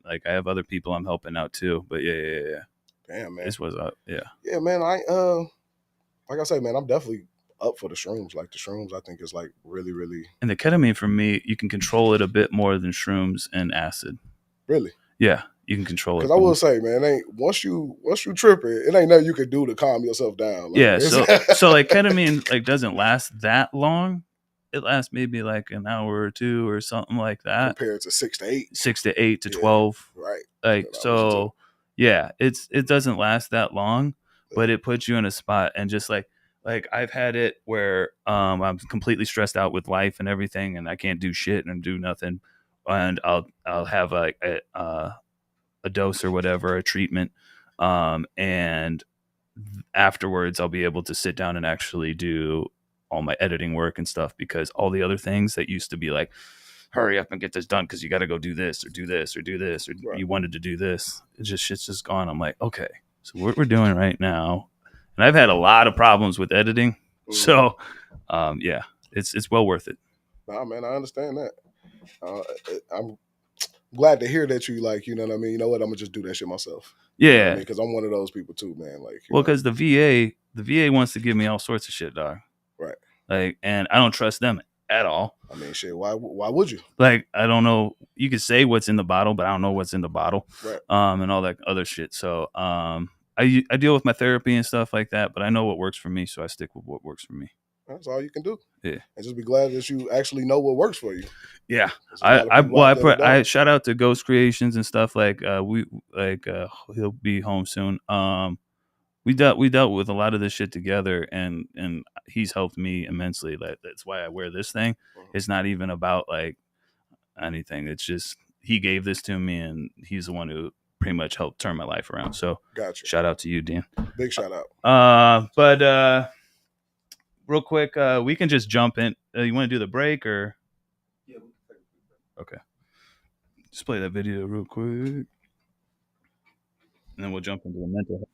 Speaker 1: like, I have other people I'm helping out too. But yeah.
Speaker 2: Damn, man.
Speaker 1: This was yeah.
Speaker 2: Yeah, man. Like I said, man, I'm definitely up for the shrooms. Like the shrooms, I think is like really, really.
Speaker 1: And the ketamine, for me, you can control it a bit more than shrooms and acid.
Speaker 2: Really?
Speaker 1: Yeah, you can control it.
Speaker 2: Because I will say, man, ain't once you trip it ain't nothing you can do to calm yourself down. Like,
Speaker 1: yeah, so like ketamine like doesn't last that long. It lasts maybe like an hour or two or something like that.
Speaker 2: Compared to 6 to 8.
Speaker 1: 6 to 8 to 12.
Speaker 2: Right.
Speaker 1: Like, so yeah, it doesn't last that long, but it puts you in a spot. And just like I've had it where I'm completely stressed out with life and everything, and I can't do shit and do nothing, and I'll have like a dose or whatever, a treatment, and afterwards I'll be able to sit down and actually do all my editing work and stuff, because all the other things that used to be like, hurry up and get this done because you got to go do this or do this or do this, or you wanted to do this, shit's just gone. I'm like, okay, so what we're doing right now, and I've had a lot of problems with editing, so yeah, it's well worth it.
Speaker 2: Nah, man, I understand that. I'm glad to hear that you like, you know what I mean? You know what? I'm gonna just do that shit myself.
Speaker 1: Yeah,
Speaker 2: you know because I'm one of those people too, man. Like,
Speaker 1: well, because the VA wants to give me all sorts of shit, dog.
Speaker 2: Right.
Speaker 1: Like, and I don't trust them at all.
Speaker 2: I mean, shit. Why would you?
Speaker 1: Like, I don't know. You could say what's in the bottle, but I don't know what's in the bottle.
Speaker 2: Right.
Speaker 1: And all that other shit. So, I deal with my therapy and stuff like that, but I know what works for me, so I stick with what works for me.
Speaker 2: That's all you can do.
Speaker 1: Yeah.
Speaker 2: And just be glad that you actually know what works for you.
Speaker 1: Yeah. I shout out to Ghost Creations and stuff. Like, he'll be home soon. We dealt with a lot of this shit together, and he's helped me immensely. That's why I wear this thing. It's not even about like anything. It's just he gave this to me, and he's the one who pretty much helped turn my life around. So
Speaker 2: gotcha.
Speaker 1: Shout out to you, Dan.
Speaker 2: Big shout out.
Speaker 1: But real quick, we can just jump in. You want to do the break or? Yeah. Okay. Just play that video real quick, and then we'll jump into the mental health.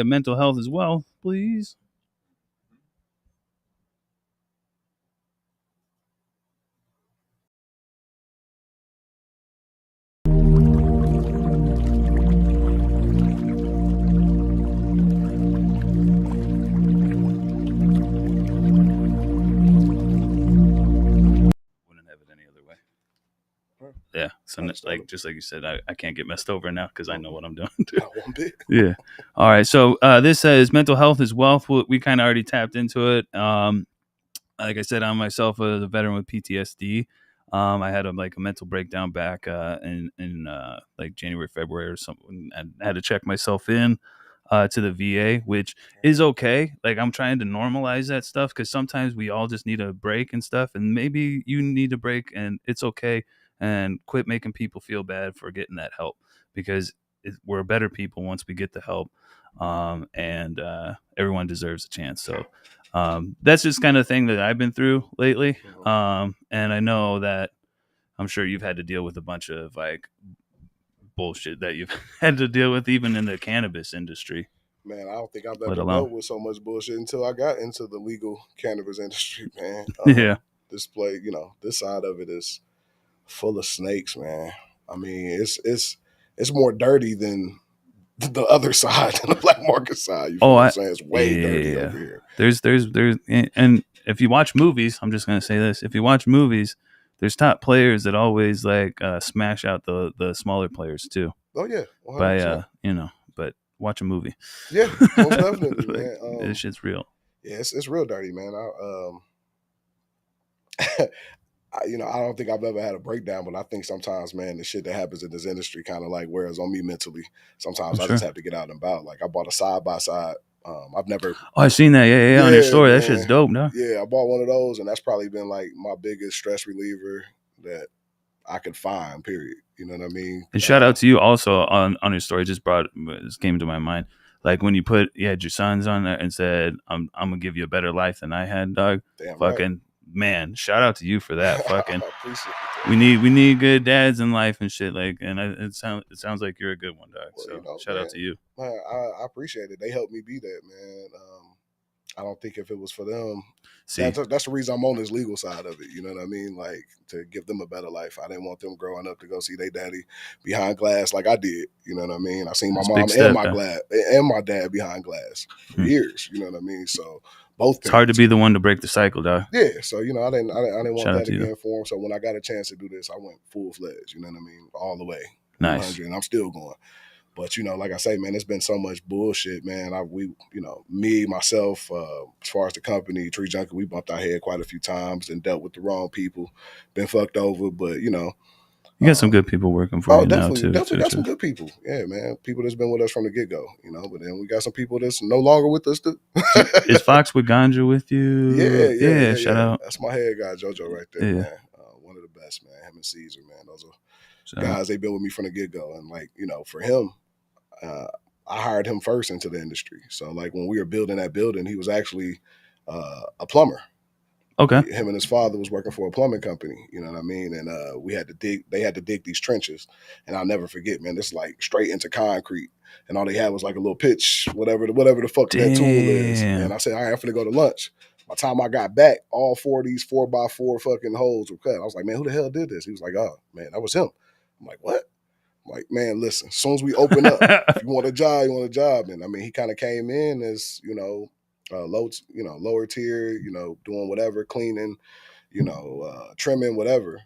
Speaker 1: Mental health as well, please. Yeah, so like just like you said, I can't get messed over now because I know what I'm doing. Yeah. All right. So this says mental health is wealth. We kind of already tapped into it. Like I said, I'm myself a veteran with PTSD. I had a mental breakdown back in like January, February or something. I had to check myself in to the VA, which is okay. Like, I'm trying to normalize that stuff because sometimes we all just need a break and stuff, and maybe you need a break and it's okay. And quit making people feel bad for getting that help, because we're better people once we get the help, and everyone deserves a chance. So that's just kind of thing that I've been through lately, and I know that I'm sure you've had to deal with a bunch of like bullshit that you've had to deal with even in the cannabis industry.
Speaker 2: Man, I don't think I've ever dealt with so much bullshit until I got into the legal cannabis industry, man.
Speaker 1: Yeah.
Speaker 2: This side of it is full of snakes, man. I mean, it's more dirty than the other side, than the black market side. You feel what I'm saying? It's way dirty over here.
Speaker 1: There's, and if you watch movies, I'm just gonna say this: if you watch movies, there's top players that always like smash out the smaller players too.
Speaker 2: Oh yeah, 100%.
Speaker 1: By but watch a movie.
Speaker 2: Yeah, most definitely,
Speaker 1: like,
Speaker 2: man.
Speaker 1: This shit's real.
Speaker 2: Yeah, it's real dirty, man. I don't think I've ever had a breakdown, but I think sometimes, man, the shit that happens in this industry kind of like wears on me mentally. Sometimes I just have to get out and about. Like I bought a side by side. I've never.
Speaker 1: Oh, I've seen that. Yeah, on your story. Man. That shit's dope, no?
Speaker 2: Yeah, I bought one of those, and that's probably been like my biggest stress reliever that I could find. Period. You know what I mean?
Speaker 1: And shout out to you also on your story. Just came to my mind. Like when you had your sons on there and said, "I'm gonna give you a better life than I had, dog."
Speaker 2: Damn
Speaker 1: fucking
Speaker 2: right.
Speaker 1: Man, shout out to you for that. Fucking, we need good dads in life and shit. Like, and it sounds like you're a good one, dog. Well, so shout out to you.
Speaker 2: Man, I appreciate it. They helped me be that, man. I don't think if it was for them, that's the reason I'm on this legal side of it. You know what I mean? Like to give them a better life. I didn't want them growing up to go see their daddy behind glass like I did. You know what I mean? I seen my mom and my dad behind glass for years. You know what I mean? So both.
Speaker 1: It's hard to be the one to break the cycle, dog.
Speaker 2: Yeah. So I didn't want that again for him. So when I got a chance to do this, I went full fledged. You know what I mean? All the way.
Speaker 1: Nice.
Speaker 2: And I'm still going. But, like I say, man, it's been so much bullshit, man. Me, myself, as far as the company, Tree Junkee, we bumped our head quite a few times and dealt with the wrong people, been fucked over. But, you
Speaker 1: got some good people working for you now, too.
Speaker 2: Definitely got some good people. Yeah, man. People that's been with us from the get-go, But then we got some people that's no longer with us, too.
Speaker 1: Is Fox with Ganja with you?
Speaker 2: Yeah.
Speaker 1: Shout out.
Speaker 2: That's my head guy, JoJo, right there, man. One of the best, man. Him and Caesar, man. Those are guys, they've been with me from the get-go. And, for him, I hired him first into the industry. So like when we were building that building, he was actually a plumber.
Speaker 1: Okay.
Speaker 2: Him and his father was working for a plumbing company, you know what I mean? And they had to dig these trenches. And I'll never forget, man, this is like straight into concrete. And all they had was like a little pitch, whatever the fuck that tool is. And I said, all right, I'm finna go to lunch. By the time I got back, all 4 of these 4x4 fucking holes were cut. I was like, man, who the hell did this? He was like, oh, man, that was him. I'm like, what? Like, man, listen, as soon as we open up, if you want a job, you want a job. And I mean, he kind of came in as, lower tier, doing whatever, cleaning, trimming, whatever.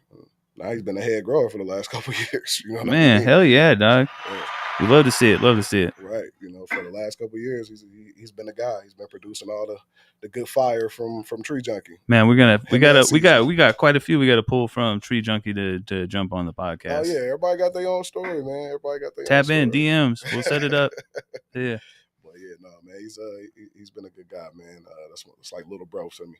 Speaker 2: Now he's been a head grower for the last couple of years. You know what
Speaker 1: man, I mean? Hell yeah, dog. Yeah. We love to see it.
Speaker 2: Right. For the last couple of years, he's been a guy. He's been producing all the good fire from Tree Junkee.
Speaker 1: Man, we got quite a few we got to pull from Tree Junkee to jump on the podcast.
Speaker 2: Oh yeah, everybody got their own story, man. Everybody got their
Speaker 1: tap
Speaker 2: own
Speaker 1: in
Speaker 2: story.
Speaker 1: DMs. We'll set it up. Yeah.
Speaker 2: But yeah, no, man, he's been a good guy, man. It's like little bro to me.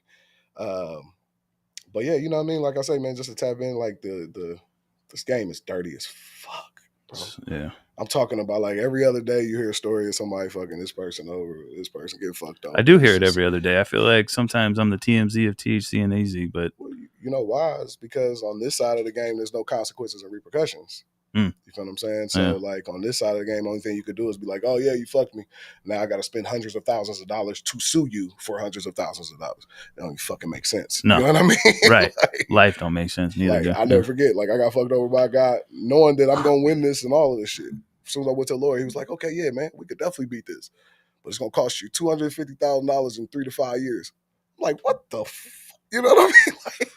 Speaker 2: But yeah, you know what I mean. Like I say, man, just to tap in, like this game is dirty as fuck, bro.
Speaker 1: Yeah.
Speaker 2: I'm talking about like every other day you hear a story of somebody fucking this person over, this person getting fucked up.
Speaker 1: I do hear it every other day. I feel like sometimes I'm the TMZ of THC and AZ, but
Speaker 2: well, you know why? It's because on this side of the game, there's no consequences and repercussions. You feel what I'm saying? So like on this side of the game, only thing you could do is be like, oh yeah, you fucked me. Now I got to spend hundreds of thousands of dollars to sue you for hundreds of thousands of dollars. It don't fucking make sense.
Speaker 1: No.
Speaker 2: You know what I mean?
Speaker 1: Right. Life don't make sense neither.
Speaker 2: Like, I never forget. Like I got fucked over by a guy knowing that I'm going to win this and all of this shit. As soon as I went to a lawyer, he was like, okay, yeah, man, we could definitely beat this. But it's going to cost you $250,000 in 3 to 5 years. I'm like, what the fuck? You know what I mean? Like,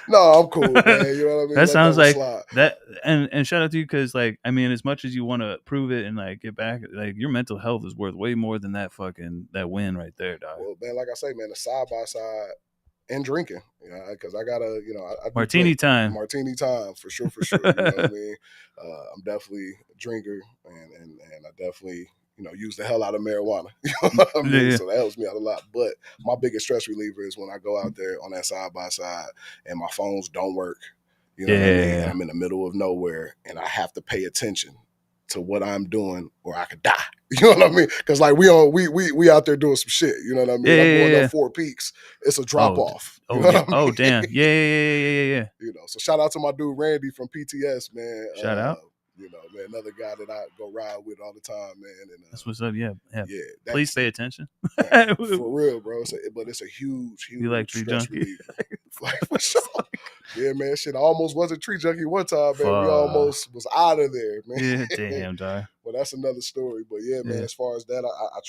Speaker 2: no, I'm cool, man. You know what I mean?
Speaker 1: That sounds like that. And shout out to you because, like, I mean, as much as you want to prove it and like get back, like your mental health is worth way more than that win right there, dog.
Speaker 2: Well, man, like I say, man, the side by side and drinking, because I gotta, I
Speaker 1: martini time
Speaker 2: for sure. You know what I mean? I'm definitely a drinker, and I definitely. Use the hell out of marijuana. You know what I mean? Yeah. So that helps me out a lot. But my biggest stress reliever is when I go out there on that side by side and my phones don't work. You know what I mean? And I'm in the middle of nowhere, and I have to pay attention to what I'm doing, or I could die. You know what I mean? Because like we out there doing some shit. You know what I mean? I'm going up 4 peaks. It's a drop off. You know what I mean?
Speaker 1: Oh damn! Yeah.
Speaker 2: You know, so shout out to my dude Randy from PTS, man.
Speaker 1: Shout out.
Speaker 2: You know, man, another guy that I go ride with all the time, man. And
Speaker 1: that's what's up. Yeah. Please pay attention.
Speaker 2: Man, for real, bro. But it's a huge
Speaker 1: you like
Speaker 2: stress relief. Like, for sure. Yeah, man. Shit, I almost was a tree junkie one time, man. We almost was out of there, man.
Speaker 1: Yeah, damn, dog.
Speaker 2: Well, that's another story. But yeah, man. As far as that, I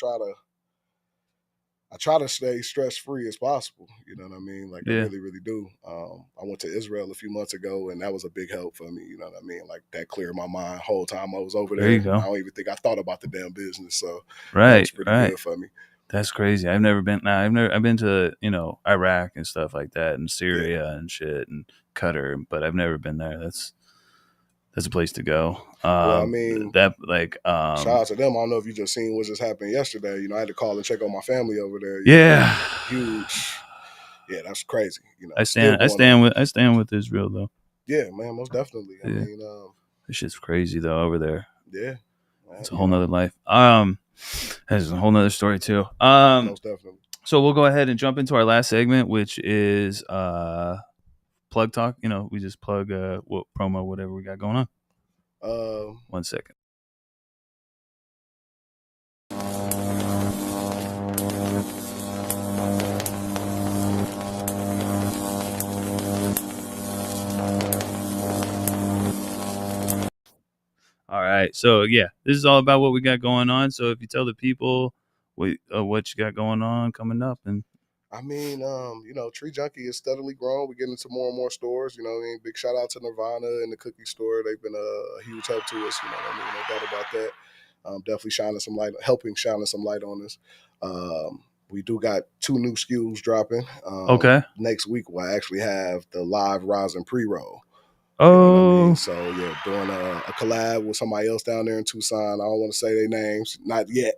Speaker 2: try to stay stress free as possible. You know what I mean? Like I really, really do. I went to Israel a few months ago, and that was a big help for me. You know what I mean? Like that cleared my mind the whole time I was over there.
Speaker 1: There you go.
Speaker 2: I don't even think I thought about the damn business. So
Speaker 1: that
Speaker 2: was pretty good for me.
Speaker 1: That's crazy. I've never been. I've been to Iraq and stuff like that, and Syria and shit, and Qatar, but I've never been there. That's a place to go.
Speaker 2: Well, I mean,
Speaker 1: that like
Speaker 2: shout out to them. I don't know if you just seen what just happened yesterday. You know, I had to call and check on my family over there.
Speaker 1: Yeah,
Speaker 2: huge. Yeah, that's crazy. You know,
Speaker 1: I stand with Israel though.
Speaker 2: Yeah, man, most definitely. I mean,
Speaker 1: this shit's crazy though over there.
Speaker 2: Yeah,
Speaker 1: it's a whole nother life. That's a whole nother story too.
Speaker 2: Most definitely.
Speaker 1: So we'll go ahead and jump into our last segment, which is plug talk. You know, we just plug what promo, whatever we got going on. 1 second. All right. So yeah, this is all about what we got going on. So if you tell the people what you got going on coming up, and
Speaker 2: I mean, you know, Tree Junkee is steadily growing. We're getting into more and more stores. You know, I mean, big shout out to Nirvana and the cookie store. They've been a huge help to us. You know what I mean? No doubt about that. Definitely helping shine some light on us. We do got 2 new SKUs dropping.
Speaker 1: Okay.
Speaker 2: Next week we'll actually have the live rosin pre-roll.
Speaker 1: Oh,
Speaker 2: you know what I mean? So yeah, doing a collab with somebody else down there in Tucson. I don't want to say their names, not yet,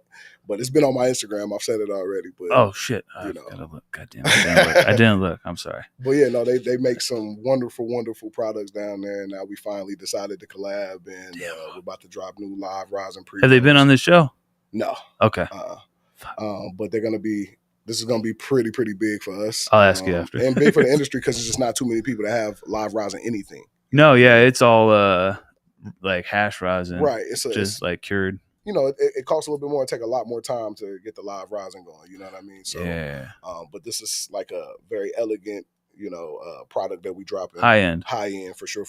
Speaker 2: but it's been on my Instagram. I've said it already. But
Speaker 1: oh shit, I gotta look. Goddamn, I didn't look. I'm sorry.
Speaker 2: But yeah, no, they make some wonderful, wonderful products down there. Now we finally decided to collab, and we're about to drop new live rosin pre.
Speaker 1: Have they been on this show?
Speaker 2: No.
Speaker 1: Okay.
Speaker 2: But they're gonna be. This is going to be pretty big for us.
Speaker 1: I'll ask you after.
Speaker 2: And big for the industry because there's just not too many people that have live rosin anything.
Speaker 1: No, yeah, it's all like hash rosin.
Speaker 2: Right.
Speaker 1: It's like cured.
Speaker 2: You know, it costs a little bit more and take a lot more time to get the live rosin going. You know what I mean? So,
Speaker 1: yeah.
Speaker 2: But this is like a very elegant, product that we drop in.
Speaker 1: High end
Speaker 2: for sure.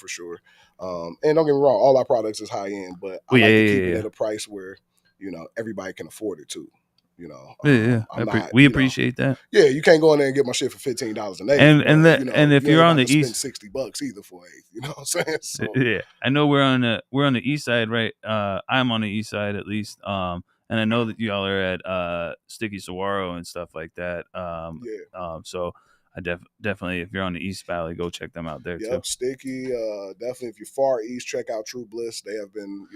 Speaker 2: And don't get me wrong, all our products is high end, but I like to keep it at a price where, everybody can afford it too.
Speaker 1: We appreciate that.
Speaker 2: Yeah, you can't go in there and get my shit for $15 an eighth.
Speaker 1: And if you're on the east,
Speaker 2: spend $60 either for an eighth. You know what I'm saying? So,
Speaker 1: yeah, I know we're on the east side, right? I'm on the east side at least. And I know that y'all are at Sticky Saguaro and stuff like that. So I definitely, if you're on the East Valley, go check them out there too.
Speaker 2: Sticky. Definitely, if you're far east, check out True Bliss. They have been,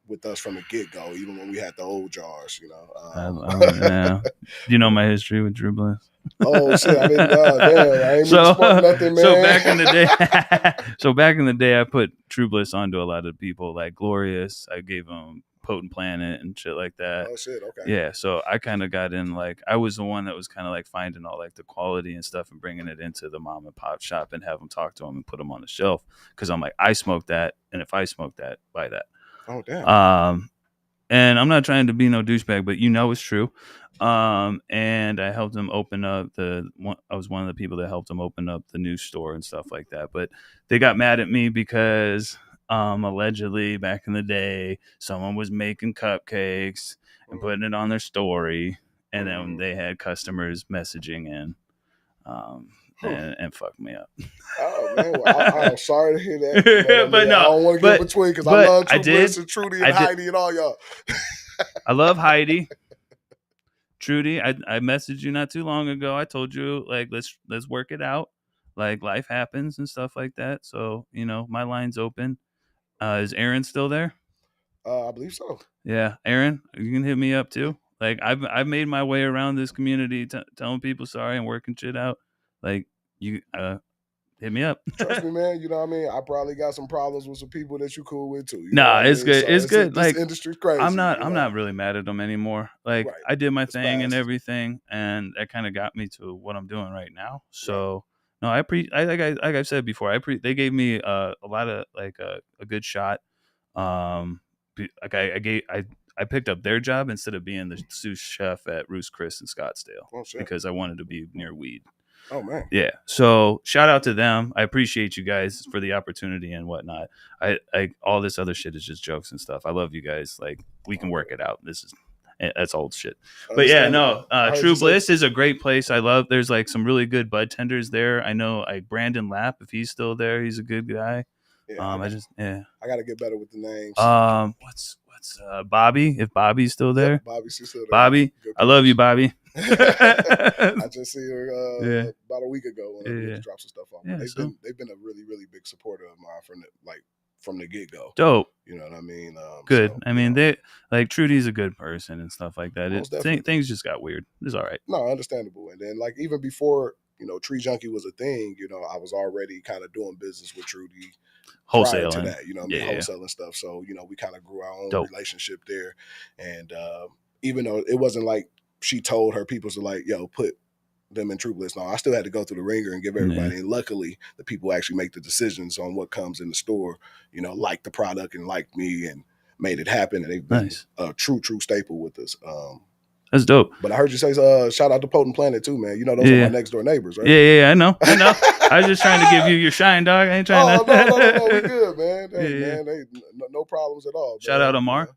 Speaker 2: with us from the get-go, even when we had the old jars,
Speaker 1: Yeah. You know my history with True Bliss.
Speaker 2: Oh shit! I didn't. I ain't nothing, man.
Speaker 1: So back in the day, I put True Bliss onto a lot of people, like Glorious. I gave them Potent Planet and shit like that.
Speaker 2: Oh shit! Okay.
Speaker 1: Yeah, so I kind of got in, like, I was the one that was kind of like finding all like the quality and stuff and bringing it into the mom and pop shop and have them talk to them and put them on the shelf because I'm like, I smoke that, and if I smoke that, buy that.
Speaker 2: Oh damn.
Speaker 1: And I'm not trying to be no douchebag, but it's true. And I helped them open up I was one of the people that helped them open up the new store and stuff like that. But they got mad at me because allegedly back in the day, someone was making cupcakes and putting it on their story, and then they had customers messaging in. And fuck me up.
Speaker 2: Oh man, well, I'm sorry to hear that. But no, I don't want to get between because I love True Bliss and Trudy and Heidi and all y'all.
Speaker 1: I love Heidi. Trudy, I messaged you not too long ago. I told you, like, let's work it out. Like, life happens and stuff like that. So my line's open. Is Aaron still there?
Speaker 2: I believe so.
Speaker 1: Yeah, Aaron, you can hit me up too. Like, I've made my way around this community, telling people sorry and working shit out. Like, you hit me up.
Speaker 2: Trust me, man. You know what I mean? I probably got some problems with some people that you cool with too.
Speaker 1: It's good. So it's good.
Speaker 2: This industry's crazy.
Speaker 1: I'm not really mad at them anymore. Like I did my thing and everything, and that kind of got me to what I'm doing right now. So no, like I said before, they gave me a lot of like a good shot. Like I picked up their job instead of being the sous chef at Roost Chris in Scottsdale because I wanted to be near weed.
Speaker 2: Oh man.
Speaker 1: Yeah. So shout out to them. I appreciate you guys for the opportunity and whatnot. I all this other shit is just jokes and stuff. I love you guys. Like we can work it out. That's old shit. But yeah, no. True Bliss is a great place. I love. There's like some really good bud tenders there. I know like Brandon Lapp, if he's still there, he's a good guy.
Speaker 2: Yeah, I gotta get better with the names.
Speaker 1: What's Bobby? If Bobby's still there,
Speaker 2: Bobby's still there.
Speaker 1: Bobby, I love you, Bobby.
Speaker 2: I just see her about a week ago when I dropped some stuff on. Yeah, they've been a really, really big supporter of mine from the get go.
Speaker 1: Dope.
Speaker 2: You know what I mean?
Speaker 1: Good. So, I mean, they like Trudy's a good person and stuff like that. Things just got weird. It's all right.
Speaker 2: No, understandable. And then like even before Tree Junkee was a thing, I was already kind of doing business with Trudy.
Speaker 1: Wholesaling
Speaker 2: to that, wholesaling stuff. So, we kind of grew our own relationship there. And even though it wasn't like she told her people to like, yo, put them in True Bliss. No, I still had to go through the ringer and give everybody. And luckily, the people actually make the decisions on what comes in the store, like the product and like me and made it happen. And they've been a true staple with us.
Speaker 1: That's dope.
Speaker 2: But I heard you say, shout out to Potent Planet too, man. Those are my next door neighbors, right?
Speaker 1: Yeah, I know. I was just trying to give you your shine, dog. I ain't trying to.
Speaker 2: No, we good, man. Man, no problems at all.
Speaker 1: Shout out Amar.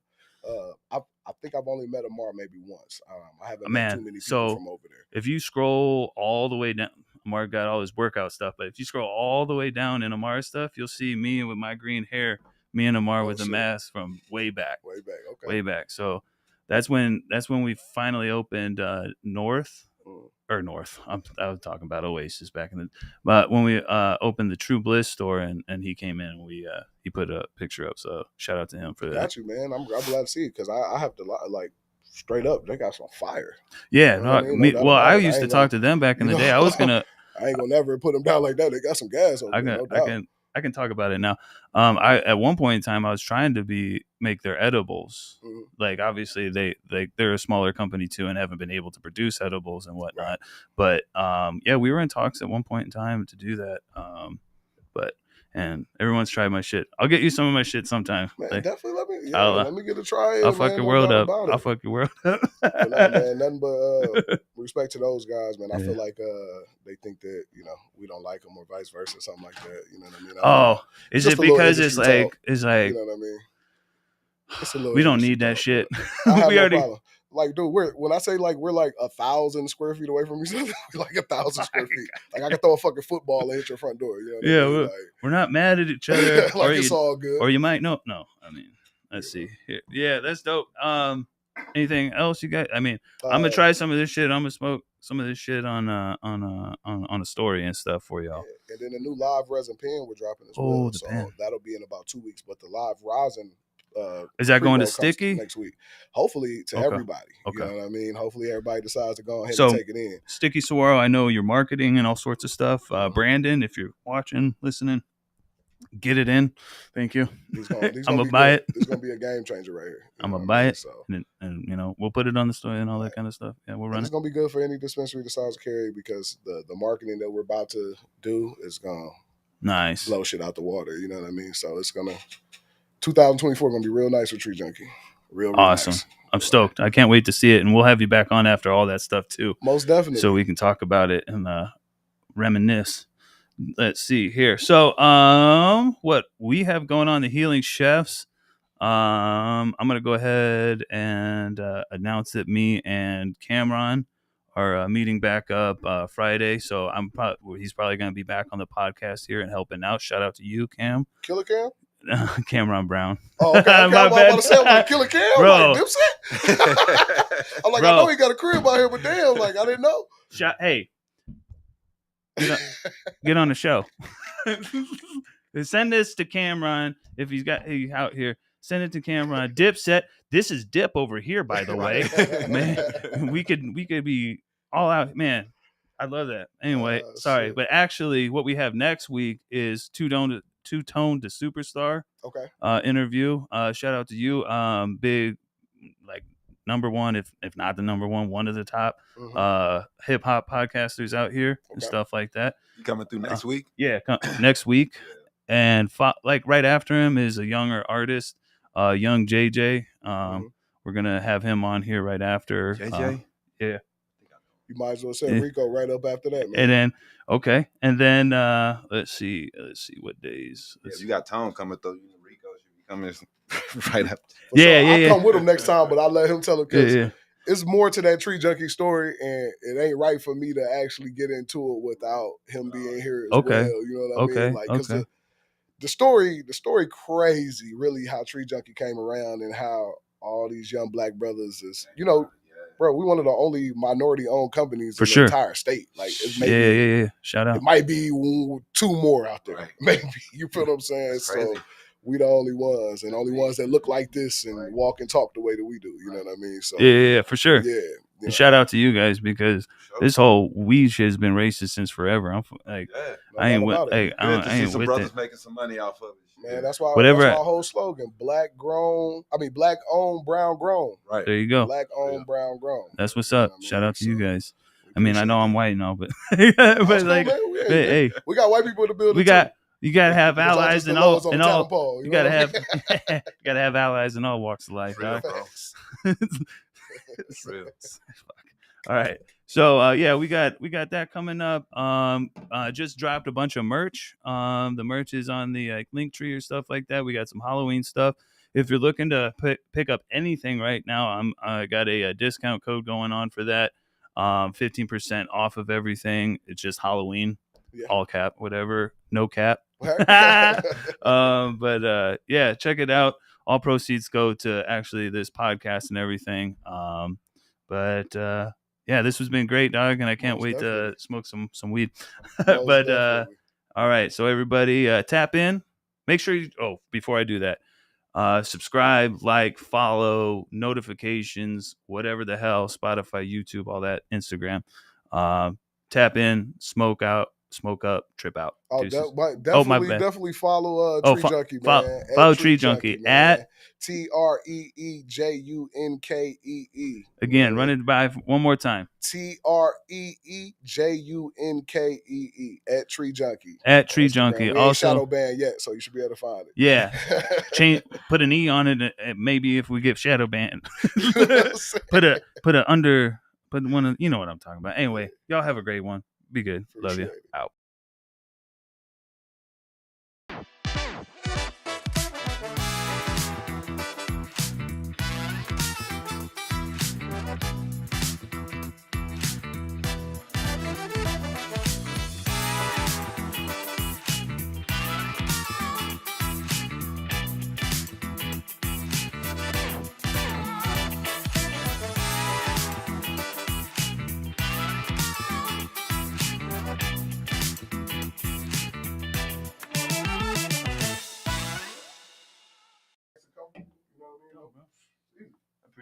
Speaker 2: I think I've only met Amar maybe once. I haven't met too many people from over there.
Speaker 1: If you scroll all the way down, Amar got all his workout stuff, but if you scroll all the way down in Amar's stuff, you'll see me with my green hair, me and Amar with the mask from way back.
Speaker 2: Okay.
Speaker 1: Way back. So that's when we finally opened North. I was talking about Oasis back in the. But when we opened the True Bliss store and he came in, he put a picture up. So shout out to him for that.
Speaker 2: Got you, man. I'm glad to see it because I have to like straight up. They got some fire.
Speaker 1: Yeah, I used to talk to them back in the day. I was gonna.
Speaker 2: I ain't gonna never put them down like that. They got some gas over there.
Speaker 1: I can talk about it now. I at one point in time I was trying to make their edibles. Mm-hmm. Like obviously they're a smaller company too and haven't been able to produce edibles and whatnot. Right. But we were in talks at one point in time to do that. And everyone's tried my shit. I'll get you some of my shit sometime.
Speaker 2: Man, definitely let me get a try.
Speaker 1: I'll fuck your world up. I'll fuck your world up.
Speaker 2: Man, nothing but respect to those guys, man. I feel like they think that we don't like them or vice versa, something like that. You know what I mean?
Speaker 1: Is it because it's like
Speaker 2: you know what I mean? It's a little
Speaker 1: we don't need that shit.
Speaker 2: We already. Problem. Like, dude, when I say like we're like 1,000 square feet away from each other, like 1,000 square feet. Like I can throw a fucking football and hit your front door. You know what I mean?
Speaker 1: We're not mad at each other.
Speaker 2: Like it's all good.
Speaker 1: Or you might no. I mean, let's see. Here. Yeah, that's dope. Anything else you got? I mean, I'm gonna try some of this shit. I'm gonna smoke some of this shit on a story and stuff for y'all.
Speaker 2: Yeah. And then the new live resin pen we're dropping as well. So that'll be in about 2 weeks. But the live rosin.
Speaker 1: Is that going to Sticky
Speaker 2: next week? Hopefully to everybody. You know what I mean? Hopefully everybody decides to go ahead and take it in.
Speaker 1: Sticky Saguaro, I know you're marketing and all sorts of stuff. Brandon, if you're watching, listening, get it in. Thank you. I'm gonna buy it.
Speaker 2: It's gonna be a game changer right here.
Speaker 1: I'm gonna buy it. So. And we'll put it on the story and all that kind of stuff. Yeah, we'll run it.
Speaker 2: It's gonna be good for any dispensary decides to carry because the marketing that we're about to do is gonna blow shit out the water. You know what I mean? So it's gonna 2024 gonna be real nice with Tree Junkee. Real
Speaker 1: awesome.
Speaker 2: Nice.
Speaker 1: I'm stoked. I can't wait to see it, and we'll have you back on after all that stuff too.
Speaker 2: Most definitely.
Speaker 1: So we can talk about it and reminisce. Let's see here. So what we have going on, the Healing Chefs. I'm gonna go ahead and announce that me and Cameron are meeting back up Friday. So he's probably gonna be back on the podcast here and helping out. Shout out to you, Cam.
Speaker 2: Killer Cam.
Speaker 1: Cameron Brown.
Speaker 2: Oh, okay. I'm about to say, I'm like, Killer Cam? Bro. Like, Dipset? I'm like, bro. I know he got a crib out here, but damn, like, I didn't know.
Speaker 1: Hey, get on the show. Send this to Cameron if he's out here. Send it to Cameron. Dipset. This is Dip over here, by the way. Man, we could be all out. Man, I love that. Anyway, sorry, but actually, what we have next week is Two Tone to Superstar.
Speaker 2: Okay.
Speaker 1: Interview. Shout out to you. Big, like number one, if not the number one of the top hip hop podcasters out here and stuff like that.
Speaker 3: You coming through next week?
Speaker 1: Yeah, next week. And like right after him is a younger artist, young JJ. We're gonna have him on here right after.
Speaker 3: JJ.
Speaker 1: Yeah.
Speaker 2: You might as well send Rico right up after that, man.
Speaker 1: And then let's see what days.
Speaker 3: You got Tone coming through. Rico should be coming right up.
Speaker 2: I'll come with him next time, but I'll let him tell him because it's more to that Tree Junkee story, and it ain't right for me to actually get into it without him being here as well. You know what I mean? Like, because the story crazy, really, how Tree Junkee came around and how all these young black brothers is, bro, we one of the only minority-owned companies in the entire state. Like, it's maybe,
Speaker 1: shout out.
Speaker 2: It might be 2 more out there, maybe. You feel what I'm saying? So we the only ones, and only ones that look like this and walk and talk the way that we do. You know what I mean? So
Speaker 1: yeah, for sure.
Speaker 2: Yeah.
Speaker 1: And shout out to you guys because this whole weed shit has been racist since forever. I'm like, I ain't with
Speaker 3: brothers
Speaker 1: it.
Speaker 3: making some money off of it.
Speaker 2: Man, that's why that's my whole slogan: black owned, brown grown.
Speaker 3: Right.
Speaker 1: There you go.
Speaker 2: Black owned, brown grown.
Speaker 1: That's what's up. Shout out to you guys. I mean, I know I'm white now, but like, hey,
Speaker 2: we got white people in the building.
Speaker 1: You gotta have allies in all. You gotta have allies in all walks of life.
Speaker 3: It's real.
Speaker 1: All right. So we got that coming up. Just dropped a bunch of merch. The merch is on the link tree or stuff like that. We got some Halloween stuff. If you're looking to pick up anything right now, I got a discount code going on for that. 15% off of everything. It's just Halloween, all cap, whatever, no cap. But check it out. All proceeds go to actually this podcast and everything. This has been great, dog, and I can't wait to smoke some weed. But all right, so everybody tap in. Make sure before I do that, subscribe, like, follow, notifications, whatever the hell, Spotify, YouTube, all that, Instagram. Tap in, smoke up, trip out.
Speaker 2: Definitely follow Tree Junkee, man.
Speaker 1: Follow Tree Junkee at
Speaker 2: TreeJunkee.
Speaker 1: Again, run it by one more time.
Speaker 2: TreeJunkee at Tree Junkee.
Speaker 1: At Tree Junkee. Also,
Speaker 2: shadow ban yet, so you should be able to find it.
Speaker 1: Yeah, put an E on it. Maybe if we get shadow banned, put one. You know what I'm talking about. Anyway, y'all have a great one. Be good. Love you. Out.